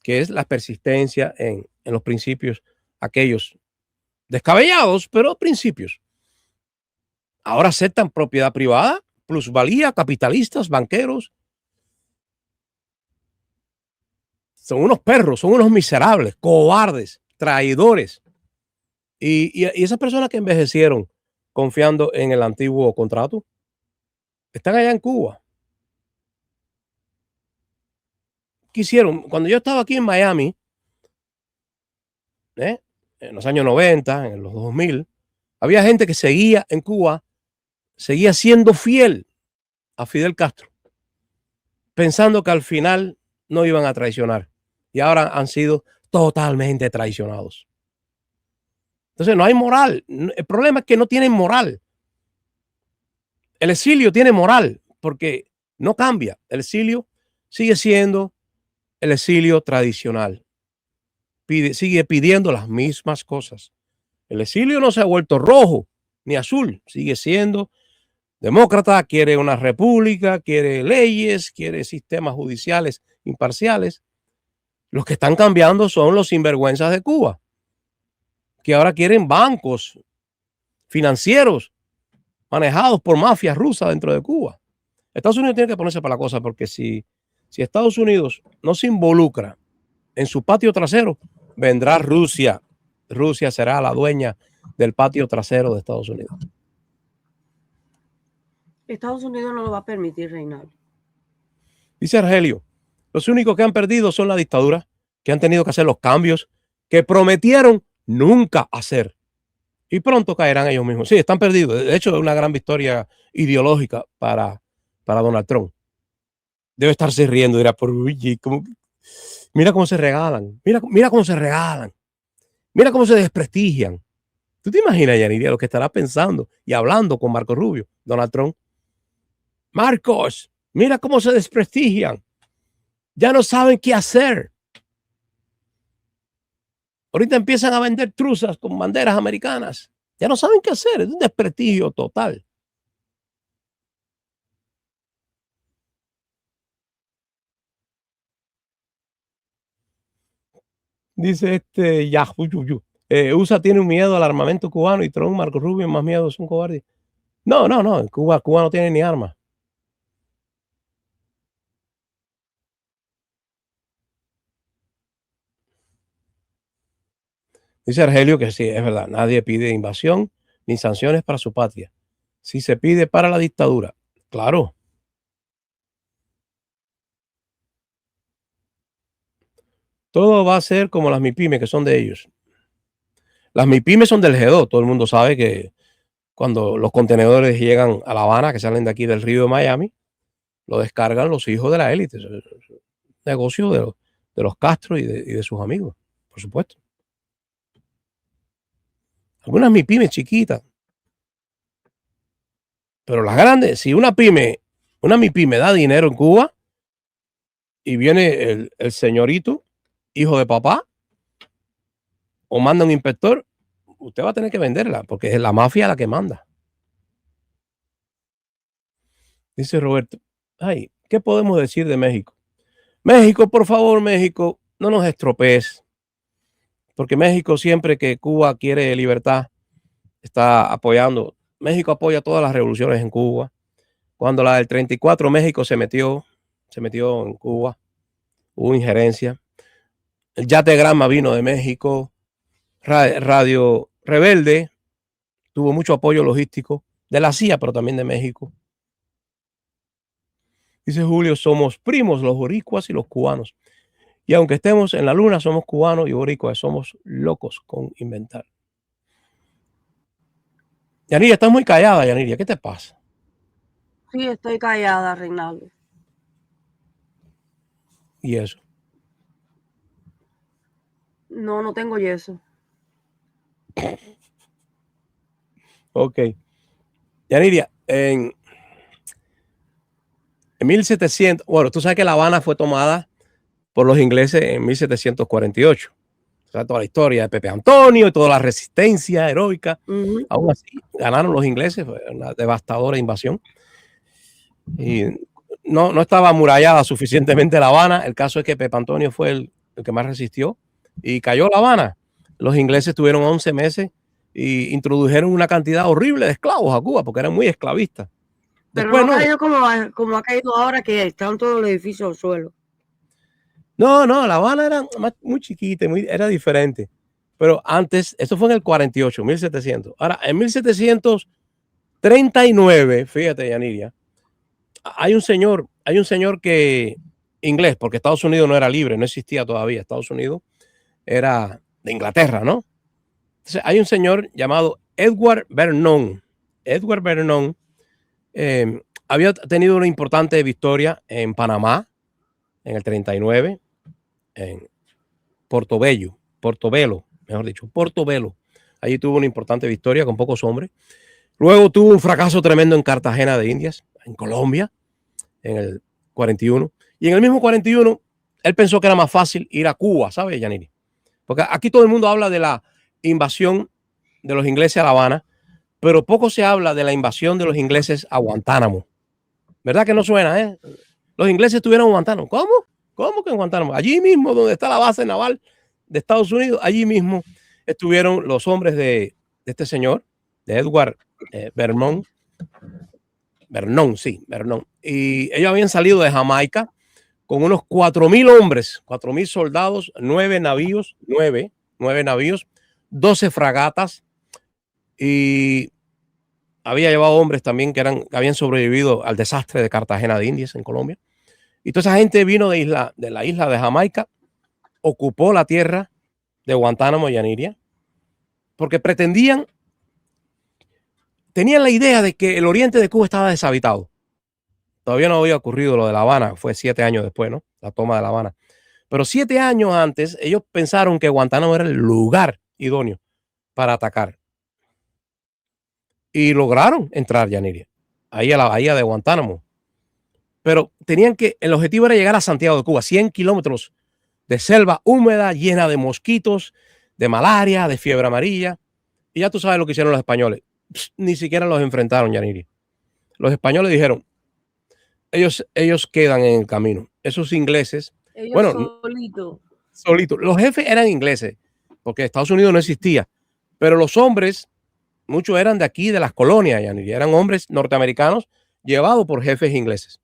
que es la persistencia en los principios, aquellos descabellados, pero principios. Ahora aceptan propiedad privada, plusvalía, capitalistas, banqueros. Son unos perros, son unos miserables, cobardes, traidores. Y esas personas que envejecieron confiando en el antiguo contrato, están allá en Cuba. ¿Qué hicieron? Cuando yo estaba aquí en Miami, ¿eh? En los años 90, en los 2000, había gente que seguía en Cuba, seguía siendo fiel a Fidel Castro, pensando que al final no iban a traicionar. Y ahora han sido totalmente traicionados. Entonces no hay moral. El problema es que no tienen moral. El exilio tiene moral porque no cambia. El exilio sigue siendo el exilio tradicional. Sigue pidiendo las mismas cosas. El exilio no se ha vuelto rojo ni azul. Sigue siendo demócrata, quiere una república, quiere leyes, quiere sistemas judiciales imparciales. Los que están cambiando son los sinvergüenzas de Cuba, que ahora quieren bancos financieros manejados por mafias rusas dentro de Cuba. Estados Unidos tiene que ponerse para la cosa porque si Estados Unidos no se involucra en su patio trasero, vendrá Rusia. Rusia será la dueña del patio trasero de Estados Unidos. Estados Unidos no lo va a permitir, Reinaldo. Dice Argelio, los únicos que han perdido son la dictadura, que han tenido que hacer los cambios que prometieron nunca hacer. Y pronto caerán ellos mismos. Sí, están perdidos. De hecho, es una gran victoria ideológica para Donald Trump. Debe estarse riendo, dirá, por mira cómo se regalan, mira cómo se regalan, mira cómo se desprestigian. ¿Tú te imaginas, Yaniria, lo que estará pensando y hablando con Marco Rubio, Donald Trump? Marcos, mira cómo se desprestigian. Ya no saben qué hacer. Ahorita empiezan a vender truzas con banderas americanas. Ya no saben qué hacer. Es un desprestigio total. Dice Yahoo. USA tiene un miedo al armamento cubano y Trump, Marco Rubio, más miedo, es un cobarde. No. En Cuba no tiene ni armas. Dice Argelio que sí, es verdad. Nadie pide invasión ni sanciones para su patria. Si se pide para la dictadura, claro. Todo va a ser como las MIPYME, que son de ellos. Las MIPYME son del G2. Todo el mundo sabe que cuando los contenedores llegan a La Habana, que salen de aquí del río de Miami, lo descargan los hijos de la élite. Es un negocio de los Castro y de sus amigos, por supuesto. Algunas MIPYME chiquitas. Pero las grandes, si una MIPYME da dinero en Cuba y viene el señorito, hijo de papá, o manda un inspector, usted va a tener que venderla porque es la mafia la que manda. Dice Roberto, ay, ¿qué podemos decir de México? México, por favor, México, no nos estropees. Porque México siempre que Cuba quiere libertad, está apoyando. México apoya todas las revoluciones en Cuba. Cuando la del 34, México se metió en Cuba, hubo injerencia. El Yategrama vino de México. Radio Rebelde tuvo mucho apoyo logístico de la CIA, pero también de México. Dice Julio, somos primos los boricuas y los cubanos. Y aunque estemos en la luna, somos cubanos y boricuas. Somos locos con inventar. Yaniria, estás muy callada, Yaniria. ¿Qué te pasa? Sí, estoy callada, Reinaldo. ¿Y eso? No tengo yeso. Ok. Yaniria, en 1700, bueno, tú sabes que La Habana fue tomada por los ingleses en 1748. O sea, toda la historia de Pepe Antonio y toda la resistencia heroica. Aún así, ganaron los ingleses, fue una devastadora invasión. Y no estaba amurallada suficientemente La Habana. El caso es que Pepe Antonio fue el que más resistió y cayó La Habana. Los ingleses tuvieron 11 meses y introdujeron una cantidad horrible de esclavos a Cuba porque eran muy esclavistas. Pero no ha caído como ha caído ahora que están todos los edificios al suelo. No, La Habana era muy chiquita, era diferente. Pero antes, esto fue en el 48, 1700. Ahora, en 1739, fíjate, Yaniria, hay un señor que, inglés, porque Estados Unidos no era libre, no existía todavía. Estados Unidos era de Inglaterra, ¿no? Entonces, hay un señor llamado Edward Vernon. Edward Vernon había tenido una importante victoria en Panamá en el 39, en Portobelo, mejor dicho, Portobelo. Allí tuvo una importante victoria con pocos hombres. Luego tuvo un fracaso tremendo en Cartagena de Indias, en Colombia, en el 41. Y en el mismo 41, él pensó que era más fácil ir a Cuba, ¿sabes, Yaniri? Porque aquí todo el mundo habla de la invasión de los ingleses a La Habana, pero poco se habla de la invasión de los ingleses a Guantánamo. ¿Verdad que no suena, eh? Los ingleses estuvieron en Guantánamo. ¿Cómo? ¿Cómo que en Guantánamo? Allí mismo, donde está la base naval de Estados Unidos, allí mismo estuvieron los hombres de este señor, de Edward Vernon. Y ellos habían salido de Jamaica con unos 4,000 hombres, 4,000 soldados, 9 navíos, 12 fragatas, y había llevado hombres también que habían sobrevivido al desastre de Cartagena de Indias en Colombia. Y toda esa gente vino de la isla de Jamaica, ocupó la tierra de Guantánamo y Yaniria, porque tenían la idea de que el oriente de Cuba estaba deshabitado. Todavía no había ocurrido lo de La Habana, fue 7 años después, ¿no? La toma de La Habana. Pero 7 años antes, ellos pensaron que Guantánamo era el lugar idóneo para atacar. Y lograron entrar, Yaniria, ahí a la bahía de Guantánamo. Pero el objetivo era llegar a Santiago de Cuba, 100 kilómetros de selva húmeda, llena de mosquitos, de malaria, de fiebre amarilla. Y ya tú sabes lo que hicieron los españoles. Ni siquiera los enfrentaron, Yaniri. Los españoles dijeron, ellos quedan en el camino. Esos ingleses, solitos. Los jefes eran ingleses, porque Estados Unidos no existía. Pero los hombres, muchos eran de aquí, de las colonias, Yaniri. Eran hombres norteamericanos llevados por jefes ingleses.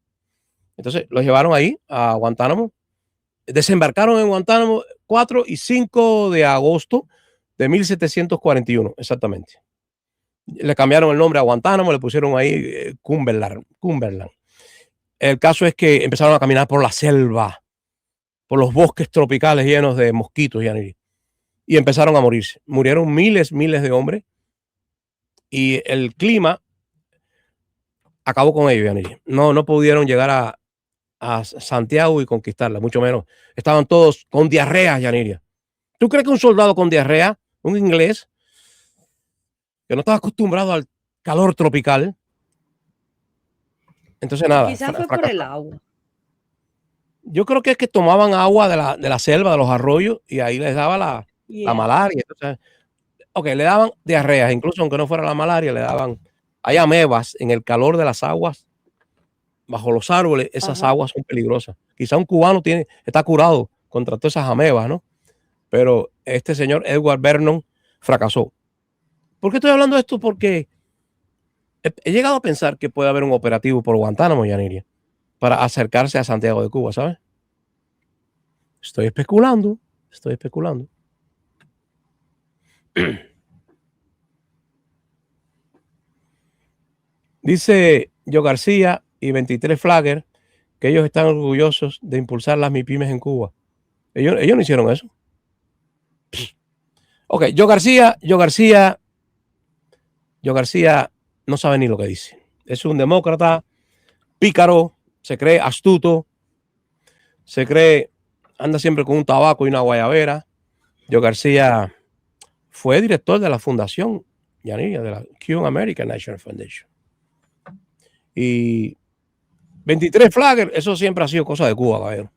Entonces los llevaron ahí a Guantánamo. Desembarcaron en Guantánamo 4 y 5 de agosto de 1741, exactamente. Le cambiaron el nombre a Guantánamo, le pusieron ahí Cumberland. El caso es que empezaron a caminar por la selva, por los bosques tropicales llenos de mosquitos, y empezaron a morirse. Murieron miles de hombres, y el clima acabó con ellos, Yaniri. No pudieron llegar a Santiago y conquistarla, mucho menos. Estaban todos con diarrea, Yaniria. ¿Tú crees que un soldado con diarrea, un inglés, que no estaba acostumbrado al calor tropical? Entonces nada. Quizás fue por el agua. Yo creo que es que tomaban agua de la selva, de los arroyos, y ahí les daba la malaria. Entonces, le daban diarreas, incluso aunque no fuera la malaria, le daban, hay amebas en el calor de las aguas. Bajo los árboles, esas aguas son peligrosas. Quizá un cubano está curado contra todas esas amebas, ¿no? Pero este señor Edward Vernon fracasó. ¿Por qué estoy hablando de esto? Porque he llegado a pensar que puede haber un operativo por Guantánamo, Yaniria, para acercarse a Santiago de Cuba, ¿sabes? Estoy especulando. Dice Joe García y 23 Flagger que ellos están orgullosos de impulsar las MIPYMES en Cuba. Ellos no hicieron eso. Ok, Joe García no sabe ni lo que dice. Es un demócrata pícaro, se cree astuto, anda siempre con un tabaco y una guayabera. Joe García fue director de la fundación, Yanira, de la Cuban American National Foundation. Y 23 Flagger, eso siempre ha sido cosa de Cuba, caballero.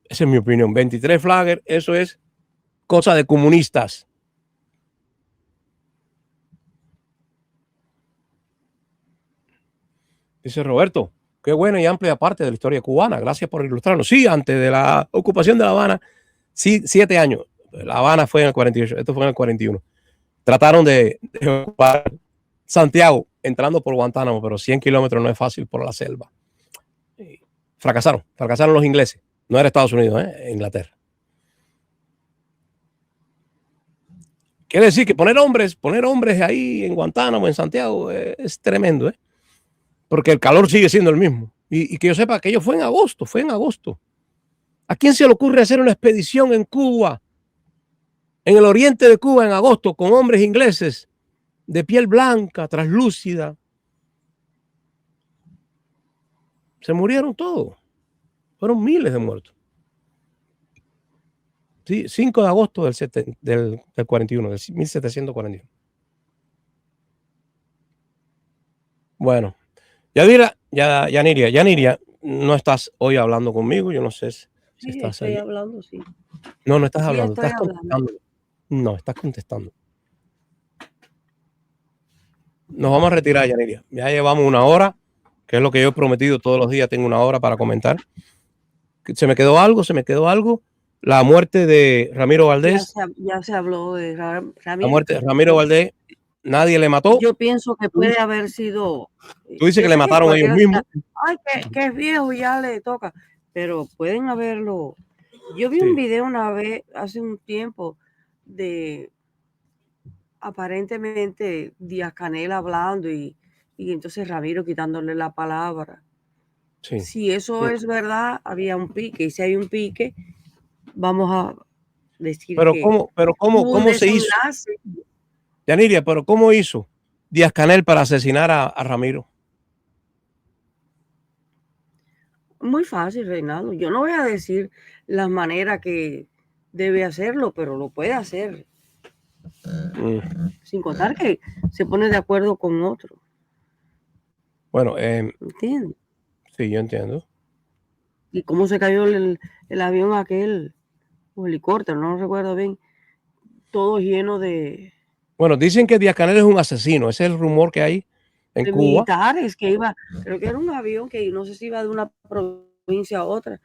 Esa es mi opinión. 23 Flagger, eso es cosa de comunistas. Dice Roberto, qué buena y amplia parte de la historia cubana. Gracias por ilustrarnos. Sí, antes de la ocupación de La Habana, sí, 7 años. La Habana fue en el 48, esto fue en el 41. Trataron de ocupar Santiago entrando por Guantánamo, pero 100 kilómetros no es fácil por la selva. Fracasaron los ingleses. No era Estados Unidos, Inglaterra. Quiere decir que poner hombres ahí en Guantánamo, en Santiago, es tremendo, ¿eh? Porque el calor sigue siendo el mismo. Y que yo sepa que ello fue en agosto. ¿A quién se le ocurre hacer una expedición en Cuba, en el oriente de Cuba en agosto, con hombres ingleses de piel blanca, traslúcida? Se murieron todos. Fueron miles de muertos. Sí, 5 de agosto del 41, del 1741. Bueno, Yaniria, no estás hoy hablando conmigo. Yo no sé si Sí, estás estoy ahí. hablando, sí. No estás Sí, hablando, estoy estás hablando. contestando. No, estás contestando. Nos vamos a retirar, Yaniria. Ya llevamos 1 hora, que es lo que yo he prometido todos los días. Tengo 1 hora para comentar. ¿Se me quedó algo? La muerte de Ramiro Valdés. Ya se habló de La Ramiro. muerte de Ramiro Valdés, nadie le mató. Yo pienso que puede haber sido. Tú dices Yo que le sé que mataron ellos cualquiera mismos. dirá, ay, que es viejo y ya le toca. Pero pueden haberlo. Yo vi Sí. un video una vez, hace un tiempo, de aparentemente Díaz-Canel hablando y entonces Ramiro quitándole la palabra. Sí. Si eso es verdad, había un pique. Y si hay un pique, vamos a decir Pero que cómo hubo un se hizo, desenlace. Yaniria, pero cómo hizo Díaz-Canel para asesinar a Ramiro? Muy fácil, Reinaldo. Yo no voy a decir las maneras que debe hacerlo, pero lo puede hacer. Sin contar que se pone de acuerdo con otro. Bueno, ¿Entiendes? sí, yo entiendo. Y cómo se cayó el avión aquel, o helicóptero, no recuerdo bien, todo lleno de Bueno, dicen que Díaz-Canel es un asesino. Ese es el rumor que hay en Cuba. militares que iba, creo que era un avión que no sé si iba de una provincia a otra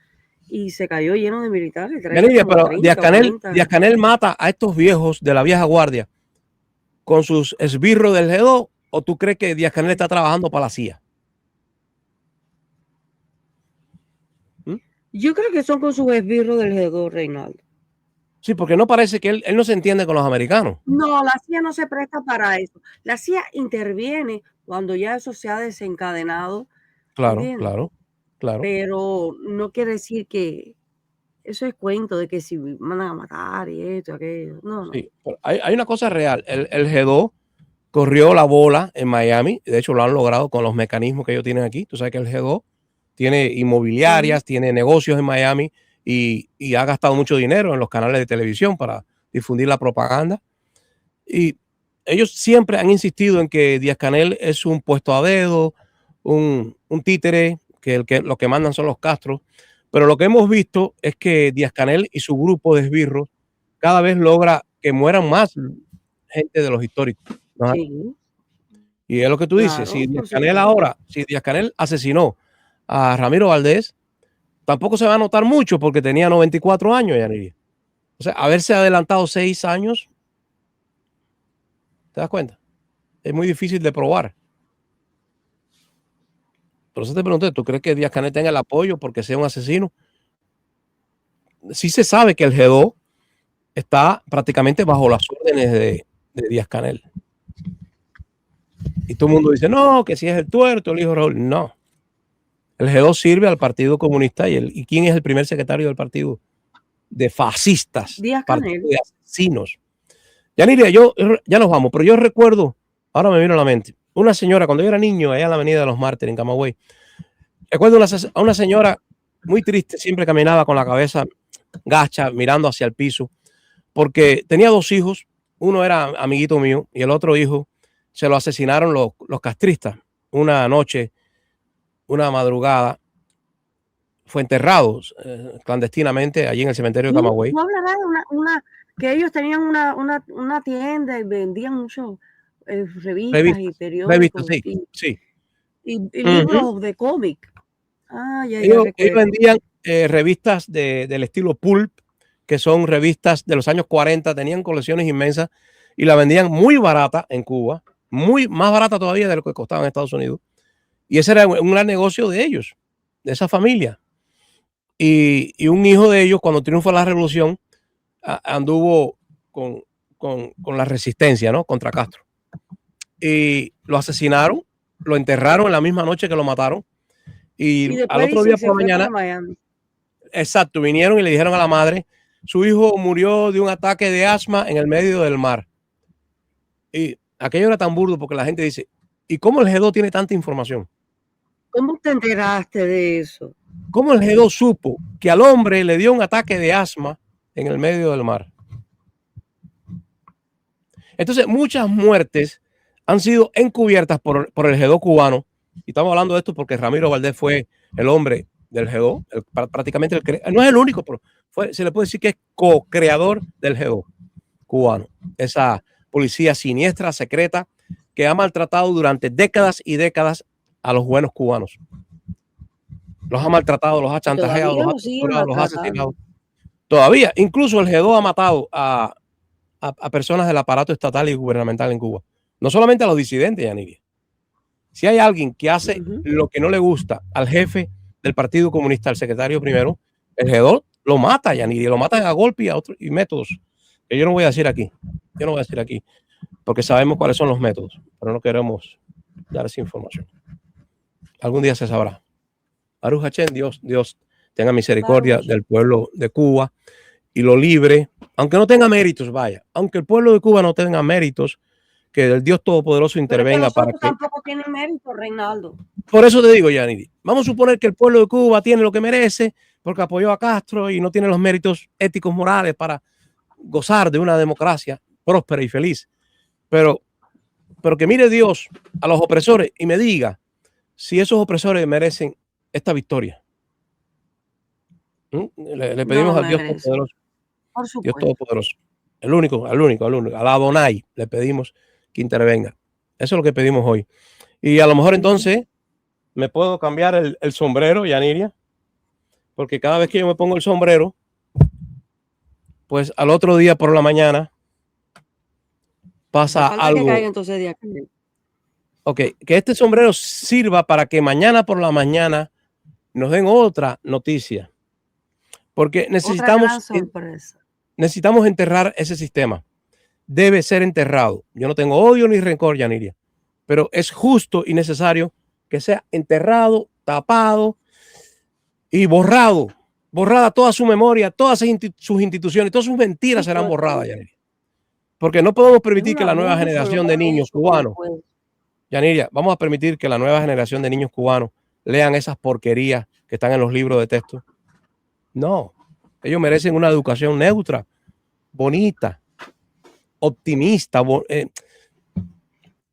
y se cayó lleno de militares. Yaniria, pero 30 o 40. Díaz-Canel mata a estos viejos de la vieja guardia con sus esbirros del G2, ¿o tú crees que Díaz-Canel está trabajando para la CIA? Yo creo que son con sus esbirros del G2, Reinaldo. Sí, porque no parece que él no se entiende con los americanos. No, la CIA no se presta para eso. La CIA interviene cuando ya eso se ha desencadenado, Claro, ¿entiendes? claro. Pero no quiere decir que eso es cuento de que si mandan a matar y esto, aquello. No, no. Sí, pero hay una cosa real. El G2 corrió la bola en Miami. De hecho, lo han logrado con los mecanismos que ellos tienen aquí. Tú sabes que el G2 tiene inmobiliarias, tiene negocios en Miami y ha gastado mucho dinero en los canales de televisión para difundir la propaganda. Y ellos siempre han insistido en que Díaz-Canel es un puesto a dedo, un títere, lo que mandan son los Castros. Pero lo que hemos visto es que Díaz-Canel y su grupo de esbirros cada vez logra que mueran más gente de los históricos, ¿no? Sí, Y es lo que tú dices, claro, si por Díaz-Canel asesinó a Ramiro Valdés, tampoco se va a notar mucho porque tenía 94 años, Yaniria. O sea, haberse adelantado 6 años, ¿te das cuenta? Es muy difícil de probar. Por eso te pregunté, ¿tú crees que Díaz-Canel tenga el apoyo porque sea un asesino? Sí se sabe que el G2 está prácticamente bajo las órdenes de Díaz-Canel. Y todo el mundo dice, no, que si es el tuerto, el hijo de Raúl. No. El G2 sirve al Partido Comunista. ¿Y quién es el primer secretario del partido? De fascistas, partido Díaz-Canel. de asesinos. Yaniria, ya nos vamos, pero yo recuerdo, ahora me vino a la mente, una señora, cuando yo era niño, allá en la Avenida de los Mártires, en Camagüey, recuerdo a una señora muy triste, siempre caminaba con la cabeza gacha, mirando hacia el piso, porque tenía 2 hijos, uno era amiguito mío y el otro hijo se lo asesinaron los castristas. Una noche, una madrugada, fue enterrado clandestinamente allí en el cementerio de Camagüey. Tú hablarás de que ellos tenían una tienda y vendían muchos revistas y periódicos Sí. y libros de cómic. Ya Ellos recuerdo. vendían revistas del estilo pulp, que son revistas de los años 40, tenían colecciones inmensas y la vendían muy barata en Cuba, muy más barata todavía de lo que costaba en Estados Unidos. Y ese era un gran negocio de ellos, de esa familia. Y un hijo de ellos, cuando triunfa la revolución, anduvo con con la resistencia, ¿no? Contra Castro. Y lo asesinaron, lo enterraron en la misma noche que lo mataron. Y al otro día por la mañana, exacto, vinieron y le dijeron a la madre, su hijo murió de un ataque de asma en el medio del mar. Y aquello era tan burdo porque la gente dice, ¿y cómo el G2 tiene tanta información? ¿Cómo te enteraste de eso? ¿Cómo el G2 supo que al hombre le dio un ataque de asma en el medio del mar? Entonces, muchas muertes han sido encubiertas por el G2 cubano. Y estamos hablando de esto porque Ramiro Valdés fue el hombre del G2, prácticamente no es el único, pero se le puede decir que es co-creador del G2 cubano. Esa policía siniestra, secreta, que ha maltratado durante décadas y décadas a los buenos cubanos. Los ha maltratado, los ha chantajeado, los ha torturado, los ha asesinado. Todavía, incluso el G2 ha matado a personas del aparato estatal y gubernamental en Cuba. No solamente a los disidentes, Yaniria. Si hay alguien que hace lo que no le gusta al jefe del Partido Comunista, al secretario primero, el G2 lo mata, Yaniria, lo matan a golpe y métodos que yo no voy a decir aquí. Yo no voy a decir aquí, porque sabemos cuáles son los métodos, pero no queremos dar esa información. Algún día se sabrá. Baruch Hachem, Dios tenga misericordia del pueblo de Cuba y lo libre, aunque no tenga méritos, vaya, aunque el pueblo de Cuba no tenga méritos, que el Dios Todopoderoso intervenga para que... tampoco tienen mérito, Reinaldo. Por eso te digo, Yaniri, vamos a suponer que el pueblo de Cuba tiene lo que merece porque apoyó a Castro y no tiene los méritos éticos morales para gozar de una democracia próspera y feliz. Pero que mire Dios a los opresores y me diga si esos opresores merecen esta victoria. Le pedimos al Dios Todopoderoso. Por supuesto. Dios Todopoderoso. El único, al Adonai le pedimos que intervenga. Eso es lo que pedimos hoy. Y a lo mejor entonces me puedo cambiar el sombrero, Yaniria, porque cada vez que yo me pongo el sombrero, pues al otro día por la mañana pasa algo. Que caiga entonces de aquí. Ok, que este sombrero sirva para que mañana por la mañana nos den otra noticia. Porque necesitamos enterrar ese sistema. Debe ser enterrado. Yo no tengo odio ni rencor, Yaniria, pero es justo y necesario que sea enterrado, tapado y borrado. Borrada toda su memoria, todas sus instituciones, todas sus mentiras serán borradas, Yaniria. Porque no podemos permitir que la nueva generación de niños cubanos, Yaniria, vamos a permitir que la nueva generación de niños cubanos lean esas porquerías que están en los libros de texto. No, ellos merecen una educación neutra, bonita, optimista,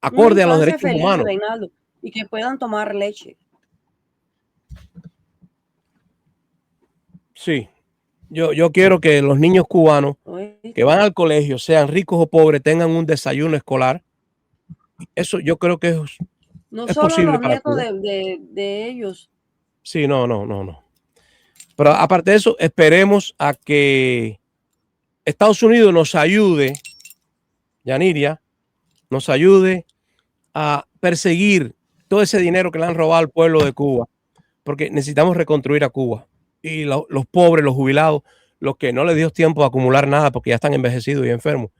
acorde a los derechos humanos. Reinaldo, y que puedan tomar leche. Sí, yo quiero que los niños cubanos que van al colegio, sean ricos o pobres, tengan un desayuno escolar. Eso yo creo que es posible los nietos de ellos. Sí, no. Pero aparte de eso, esperemos a que Estados Unidos nos ayude, Yaniria, nos ayude a perseguir todo ese dinero que le han robado al pueblo de Cuba, porque necesitamos reconstruir a Cuba. Y los pobres, los jubilados, los que no les dio tiempo a acumular nada porque ya están envejecidos y enfermos,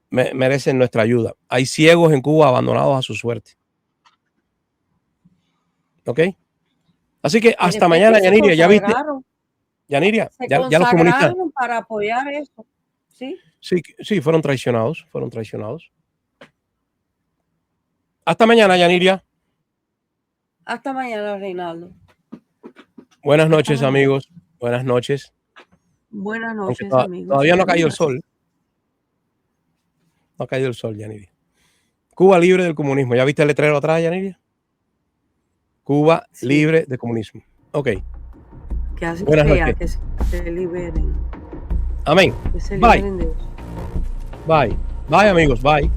merecen nuestra ayuda. Hay ciegos en Cuba abandonados a su suerte. ¿Ok? Así que hasta mañana, Yaniria, ya viste. Yaniria, ya los comunistas para apoyar eso. ¿Sí? Sí, fueron traicionados. Hasta mañana, Yaniria. Hasta mañana, Reinaldo. Buenas noches, amigos. Buenas noches. Buenas noches, amigos. Todavía no ha caído el sol. No ha caído el sol, Yaniria. Cuba libre del comunismo. ¿Ya viste el letrero atrás, Yaniria? Cuba libre de comunismo. Ok. Que así sea, que se liberen. Amén. Que se liberen de eso. Bye, amigos. Bye.